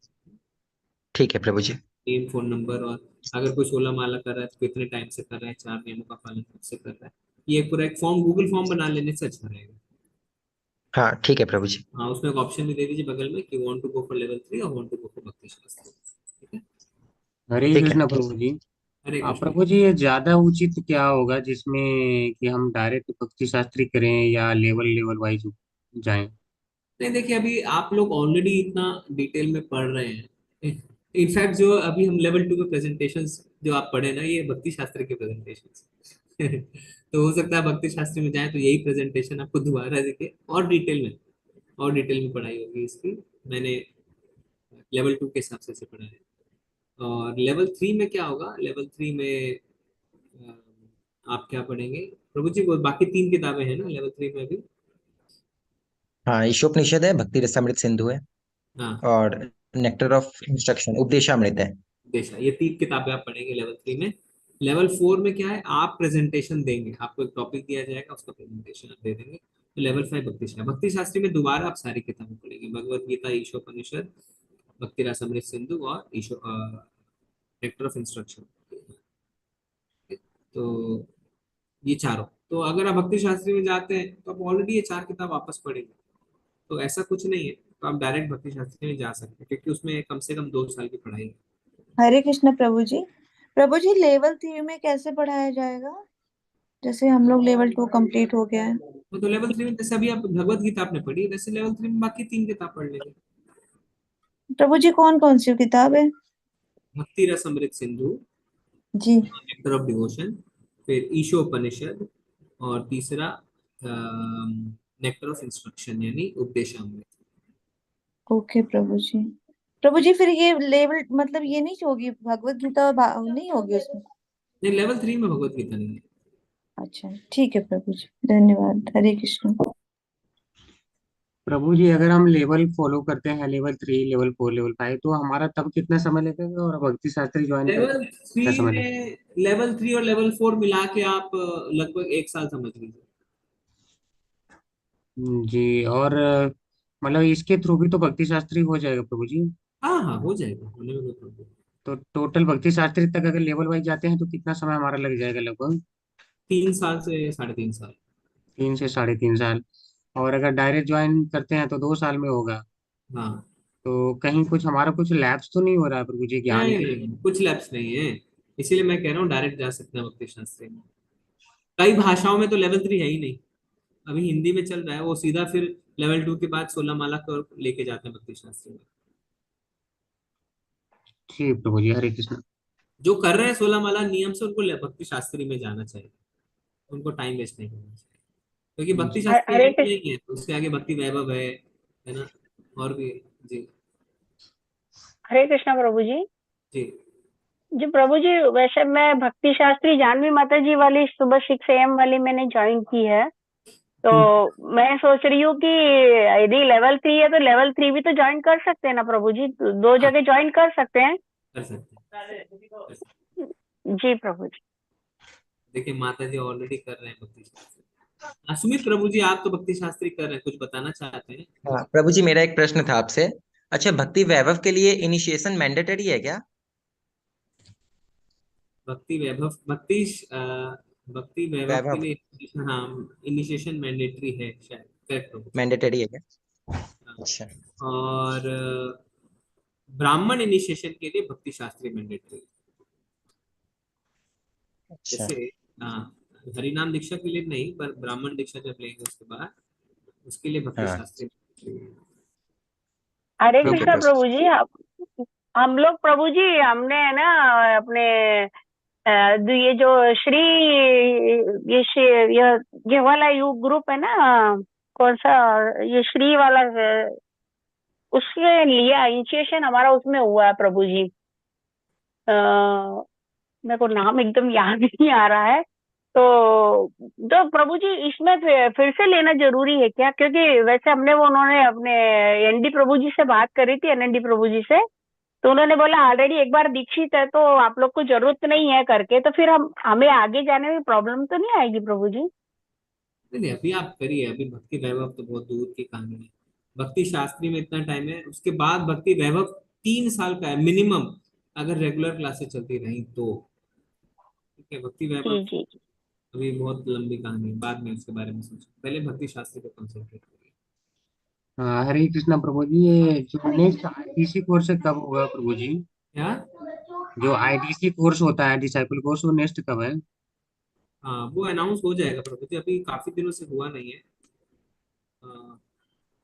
ठीक है प्रभु जी। नेम, फोन नंबर, और अगर कोई 16 माला कर रहा है तो कितने टाइम से कर रहा है, 4 नियमों का पालन कब से कर रहा है, ये पूरा एक फॉर्म, गूगल फॉर्म बना लेने से अच्छा रहेगा। हाँ ठीक है प्रभु जी। हाँ, उसमें एक ऑप्शन भी दे दीजिए बगल में कि want to go for level 3 और वांट टू गो फॉर भक्ति शास्त्री। ठीक है, हरे ठीक है। कृष्ण प्रभु जी। हरे कृष्ण। प्रभु जी, ये ज्यादा उचित क्या होगा जिसमें कि हम डायरेक्ट भक्ति शास्त्री करें या लेवल लेवल वाइज जाएं? नहीं देखिए, अभी आप लोग ऑलरेडी इतना डिटेल में पढ़ रहे हैं। इनफैक्ट जो अभी हम लेवल 2 के प्रेजेंटेशंस जो आप पढ़े ना, ये भक्ति शास्त्र के प्रेजेंटेशंस तो हो सकता है भक्ति शास्त्र में जाए तो यही प्रेजेंटेशन आपको दोबारा देखे और डिटेल में, और डिटेल में पढ़ाई होगी इसकी। मैंने लेवल 2 के हिसाब से पढ़ा है। और लेवल 3 में क्या होगा, लेवल 3 में आप क्या पढ़ेंगे प्रभु जी, वो बाकी 3 किताबें हैं ना लेवल 3 में अभी। हाँ, ईशोपनिषद है, भक्ति रसामृत सिंधु है, हाँ, और नेक्टर ऑफ इंस्ट्रक्शन उपदेशामृत है। देखा, ये 3 किताबें आप पढ़ेंगे लेवल 3 में। लेवल 4 में क्या है, आप प्रेजेंटेशन देंगे, आपको एक टॉपिक दिया जाएगा, उसका प्रेजेंटेशन आप दे देंगे। तो लेवल 5 भक्ति शास्त्री, भक्ति शास्त्री में दोबारा आप सारी किताबें पढ़ेंगे, भगवत गीता, ईशोपनिषद, भक्ति रसामृत सिंधु और ईशो नेक्टर ऑफ इंस्ट्रक्शन। तो ये चारों, तो अगर आप भक्ति शास्त्री में जाते हैं तो आप ऑलरेडी ये 4 किताब वापस पढ़ेंगे। तो ऐसा कुछ नहीं है, तो आप डायरेक्ट भक्ति शास्त्री में जा सकते हैं, क्योंकि उसमें कम से कम 2 साल की पढ़ाई है। हरे कृष्ण प्रभु जी। प्रभु जी, लेवल 3 में कैसे पढ़ाया जाएगा? जैसे हम लोग लेवल 2 कंप्लीट हो गया है। तो लेवल 3 में जैसे अभी आप भगवत गीता आपने पढ़ी, वैसे लेवल 3 में बाकी 3 किताब पढ़ लेंगे। प्रभु जी, कौन कौन सी किताब है? भक्ति रस अमृत सिंधु, जी। नेक्टर ऑफ डिवोशन, फिर ईशोपनिषद, और तीसरा नेक्टर ऑफ इंस्ट्रक्शन यानी उपदेशामृत। ओके प्रभु जी। प्रभु जी फिर ये लेवल मतलब ये नहीं होगी भगवत गीता नहीं होगी उसमें? नहीं, लेवल 3 में भगवत गीता नहीं है। अच्छा ठीक है प्रभु जी, धन्यवाद। हरे कृष्ण। प्रभु जी अगर हम लेवल फॉलो करते हैं, लेवल 3, लेवल 4, लेवल 5, तो हमारा तब कितना समय लगेगा, और भक्ति शास्त्री ज्वाइन करने में लेवल कितना 3 समय लगेगा? में, लेवल 3 और लेवल 4 मिला के आप लगभग 1 साल समझ लीजिए। जी, और मतलब इसके थ्रू भी तो भक्ति शास्त्री हो जाएगा प्रभु जी? हाँ हाँ, हो जाएगा, होने में कोई प्रॉब्लम। तो टोटल भक्ति शास्त्री तक अगर लेवल वाइज जाते हैं तो कितना समय हमारा लग जाएगा लगभग? 3 साल से 3.5 साल। 3 से 3.5 साल। और अगर डायरेक्ट ज्वाइन करते हैं तो 2 साल में होगा। हाँ। तो कहीं कुछ हमारा कुछ लैप्स तो नहीं हो रहा है प्रभु जी ज्ञान नहीं के? नहीं, कुछ लैप्स नहीं है। इसीलिए मैं कह रहा हूँ डायरेक्ट जा सकते हैं भक्ति शास्त्री में। कई भाषाओं में तो लेवल 3 है ही नहीं। अभी हिंदी में चल रहा है, वो सीधा फिर लेवल 2 के बाद 16 माला को लेके जाते हैं भक्ति शास्त्री में। ठीक प्रभु जी, हरे कृष्ण। जो कर रहे हैं 16 माला नियम से, उनको भक्ति शास्त्री में जाना चाहिए। उनको टाइम वेस्ट नहीं करना चाहिए, क्योंकि भक्ति जी शास्त्री हरे एंड कृष्ण। नहीं है, उसके आगे भक्ति वैभव है ना, और भी। जी। हरे कृष्णा प्रभु जी। जी। जी प्रभु जी, वैसे मैं भक्ति शास्त्री जानवी माता जी वाली सुबह 6 AM वाली मैंने ज्वाइन की है। तो हम्म, मैं सोच रही हूँ कि यदि लेवल 3 है तो लेवल 3 भी तो ज्वाइन कर सकते हैं ना प्रभु जी? दो हाँ, जगह ज्वाइन कर सकते हैं। कर सकते हैं, कर सकते जी प्रभु जी। हैं। देखिए माता जी ऑलरेडी कर रहे हैं भक्ति शास्त्री। सुमित प्रभु जी, आप तो भक्ति शास्त्री कर रहे हैं, कुछ बताना चाहते हैं? हाँ प्रभु जी, मेरा एक प्रश्न था आपसे। अच्छा, भक्ति वैभव के लिए इनिशिएशन मैंडेटरी है क्या? भक्ति वैभव, भक्ति वैभव के वैभव लिए, हाँ, इनिशिएशन मैंडेटरी है शायद, करेक्ट प्रभु जी। मैंडेटरी है क्या? हाँ। अच्छा। और ब्राह्मण इनिशिएशन के लिए भक्ति शास्त्री मैंडेटरी। अच्छा। जैसे हाँ, हरिनाम दीक्षा के लिए नहीं, पर ब्राह्मण दीक्षा जब लेंगे उसके बाद, उसके लिए भक्ति हाँ शास्त्री। हरे ठीक है कृष्णा प्रभु। प्रभु जी। हम लोग प्रभु जी, हमने है ना अपने ये जो श्री ये वाला यू ग्रुप है ना, कौन सा, ये श्री वाला उसमें लिया इनिशिएशन हमारा, उसमें हुआ है प्रभु जी। मेरे को नाम एकदम याद नहीं आ रहा है। तो प्रभु जी इसमें फिर से लेना जरूरी है क्या? क्योंकि वैसे हमने वो उन्होंने अपने एनडी प्रभु जी से बात करी थी, एनएनडी प्रभु जी से, तो उन्होंने बोला ऑलरेडी एक बार दीक्षित है तो आप लोग को जरूरत नहीं है करके। तो फिर हमें आगे जाने में प्रॉब्लम तो नहीं आएगी प्रभु जी? नहीं नहीं, अभी आप करिए, अभी भक्ति वैभव तो बहुत दूर की कहानी है। भक्ति शास्त्री में इतना टाइम है, उसके बाद भक्ति वैभव 3 साल का है मिनिमम, अगर रेगुलर क्लासेस चलती रही तो। ठीक है, भक्ति वैभव जी जी जी। अभी बहुत लंबी कहानी है, बाद में उसके बारे में सोचो, पहले भक्ति शास्त्री को कंसंट्रेट करिए। हाँ, हरे कृष्णा प्रभु जी, ये जो नेक्स्ट आईडीसी कोर्स है कब होगा प्रभु जी? क्या? जो आईडीसी कोर्स होता है, डिसाइपल कोर्स, वो नेक्स्ट कब है? हाँ, वो अनाउंस हो जाएगा प्रभु जी, अभी काफी दिनों से हुआ नहीं है।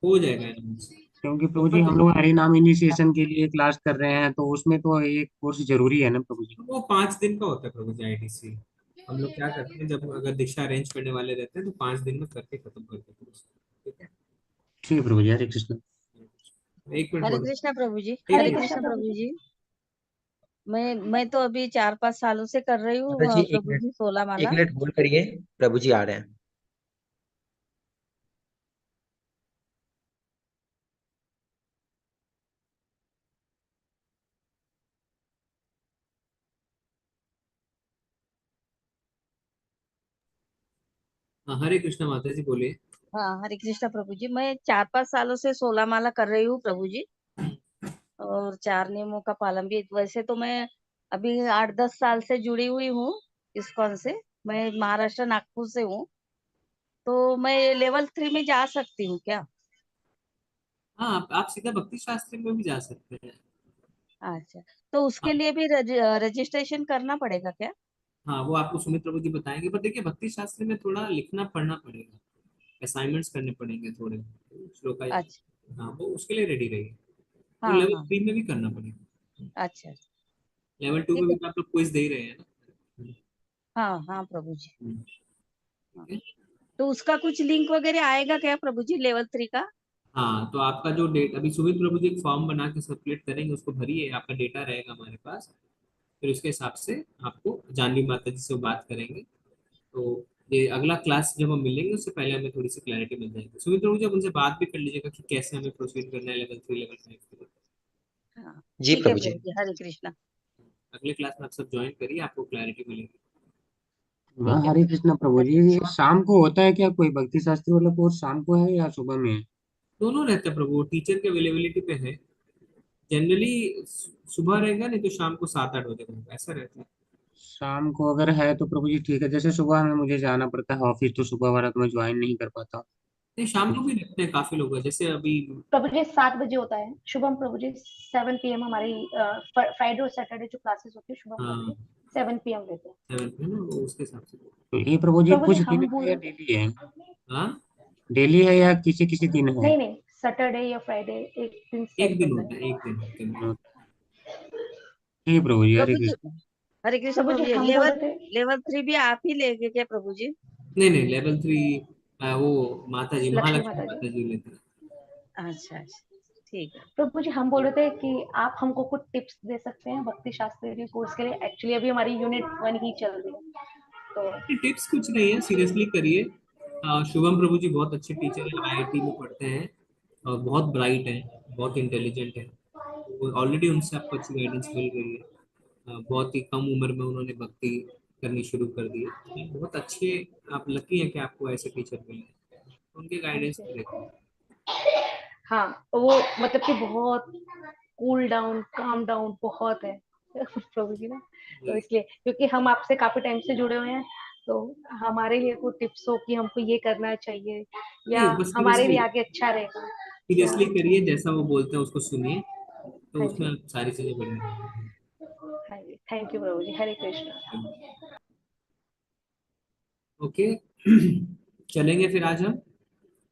हो जाएगा अनाउंस। क्योंकि प्रभु जी होगा हम तो, लोग हरि नाम इनिशिएशन के लिए क्लास कर रहे हैं, तो उसमें तो एक कोर्स जरूरी है ना प्रभु जी? वो 5 दिन का होता है प्रभु जी आईडीसी। हम लोग क्या करते हैं, जब अगर दीक्षा अरेंज करने वाले रहते हैं तो 5 दिन में करके खत्म कर देते हैं उसको। ठीक है। ठीक है प्रभु जी, हरे कृष्ण। एक मिनट हरे होल्ड। कृष्णा प्रभु जी। एक हरे मिनट। कृष्णा प्रभु जी। मैं तो अभी 4-5 सालों से कर रही हूँ माता जी एक प्रभु मिनट, जी 16 एक माला। मिनट होल्ड करिए, प्रभु जी आ रहे हैं। हाँ, हरे कृष्णा माता जी बोलिए। हाँ हरे कृष्णा प्रभु जी, मैं 4-5 सालों से 16 माला कर रही हूँ प्रभु जी, और 4 नियमों का पालन भी। वैसे तो मैं अभी 8-10 साल से जुड़ी हुई हूँ इस्कॉन से। मैं महाराष्ट्र नागपुर से हूँ। तो मैं लेवल 3 में जा सकती हूँ क्या? हाँ, आप सीधा भक्ति शास्त्री में भी जा सकते हैं। अच्छा, तो उसके हाँ लिए भी रजिस्ट्रेशन करना पड़ेगा क्या? हाँ, वो आपको सुमित प्रभु जी बताएंगे, पर देखिए भक्ति शास्त्री में थोड़ा लिखना पढ़ना पड़ेगा, असाइनमेंट्स करने पड़ेंगे थोड़े श्लोका। अच्छा। हाँ, वो उसके लिए रेडी रहिए। वो हाँ लेवल हाँ। 3 में भी करना पड़ेगा। अच्छा। लेवल 2 में ठीक भी है। तो आप लोग क्विज दे ही रहे हैं ना। हाँ हाँ प्रभु जी। हाँ। ठीक है। तो उसका कुछ लिंक वगैरह आएगा क्या प्रभु जी लेवल 3 का? हाँ, तो आपका जो डेट अभी सुमित प्रभु जी एक फॉर्म बना के सर्कुलेट करेंगे, उसको भरिए, आपका डेटा रहेगा हमारे पास। फिर उसके हिसाब से आपको जानवी माता जी से वो बात करेंगे। तो ये अगला क्लास जब हम मिलेंगे उससे पहले हमें थोड़ी सी क्लैरिटी मिल जाएगी। सुमित प्रभु जी, आप उनसे बात भी कर लीजिएगा कि कैसे हमें प्रोसीड करना है लेवल 3 लेवल 5 के लिए। हाँ जी ठीक है प्रभु जी। प्रभु जी, हरे कृष्णा। अगले क्लास में आप सब ज्वाइन करिए, आपको क्लैरिटी मिलेगी। ठीक है हरे कृष्णा प्रभु हरे जी, ये कृष्णा। शाम को होता है क्या? कोई भक्ति शास्त्री वाला कोर्स शाम को है या सुबह में है? दोनों रहते हैं प्रभु, टीचर के अवेलेबिलिटी पे है। जनरली सुबह रहेगा, नहीं तो शाम को 7-8 बजे रहेगा, ऐसा रहता है। शाम को अगर है तो प्रभु जी ठीक है। जैसे सुबह में मुझे जाना पड़ता है ऑफिस, तो सुबह वाला तो मैं ज्वाइन नहीं कर पाता। नहीं, शाम को भी रखते हैं काफी लोग, जैसे अभी। प्रभु जी 7 बजे होता है शुभम प्रभु जी। 7 PM हमारी फ्राइडे और सैटरडे जो क्लासेस होती है शुभम प्रभु हाँ, जी 7 PM लेते हैं। 7 में ना, वो उसके हिसाब से। तो ये प्रभु जी प्रभु जी कुछ दिन हम है बोल या रहे थे, डेली है? हाँ, डेली है या किसी किसी दिन है? नहीं नहीं, सैटरडे या फ्राइडे एक दिन एक सेट दिन होता होता है, है। एक दिन होते हैं। ठीक है प्रभु जी, हरे प्रभु जी, कृष्ण। हरे कृष्ण प्रभु जी प्रभु जी। हम बोल लेवल रहे थे, लेवल 3 भी आप ही लेंगे क्या प्रभु जी? नहीं नहीं, लेवल 3 वो माता जी, लक्ष्मी महालक्ष्मी माता जी। माता जी लेते हैं। अच्छा अच्छा, ठीक है। प्रभु जी हम बोल रहे थे कि आप हमको कुछ टिप्स दे सकते हैं भक्ति शास्त्री कोर्स के लिए। एक्चुअली अभी हमारी यूनिट 1 ही चल रही है तो। टिप्स कुछ नहीं है, सीरियसली करिए। शुभम प्रभु जी बहुत अच्छे टीचर हैं, आईआईटी में पढ़ते हैं और बहुत ब्राइट हैं, बहुत इंटेलिजेंट हैं। ऑलरेडी उनसे आपको अच्छी गाइडेंस मिल रही है। बहुत ही कम उम्र में उन्होंने भक्ति करनी शुरू कर दी है, बहुत अच्छे। आप लकी हैं कि आपको ऐसे टीचर मिले हैं, उनके गाइडेंस में रहते हैं। हाँ, वो मतलब कि बहुत कूल डाउन काम डाउन बहुत है प्रभु जी ना। तो जी, इसलिए क्योंकि हम आपसे काफी टाइम से जुड़े हुए हैं, तो हमारे लिए कोई टिप्स हो कि हमको ये करना चाहिए या नहीं, बस हमारे लिए सीरियसली आगे अच्छा रहेगा तो। सीरियसली करिए, जैसा वो बोलते हैं उसको सुनिए, तो हाँ उसमें जी, सारी चीजें बढ़िया रहेंगी। हाँ जी, थैंक यू प्रभु जी, हरे कृष्णा। ओके। चलेंगे फिर आज हम।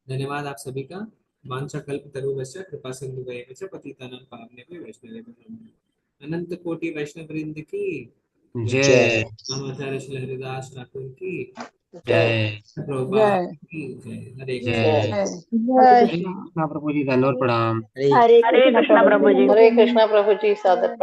धन्यवाद आप सभी का। वांछा कल्प तरुवश्च कृपा सिंधु वैवच पतितानां पावनेभ्यो वैष्णवेभ्यो नमः। अनंत कोटि वैष्णव वृंद की जय। जय। रामाचार्य श्री हरिदास ठाकुर की जय जय। प्रभुपाद की जय। हरे कृष्ण। जय। जय हरे जय हरे कृष्णा। कृष्णा प्रभु जी, धन्यवाद, प्रणाम। हरे हरे हरे कृष्णा प्रभु जी। हरे कृष्णा प्रभु जी, सादर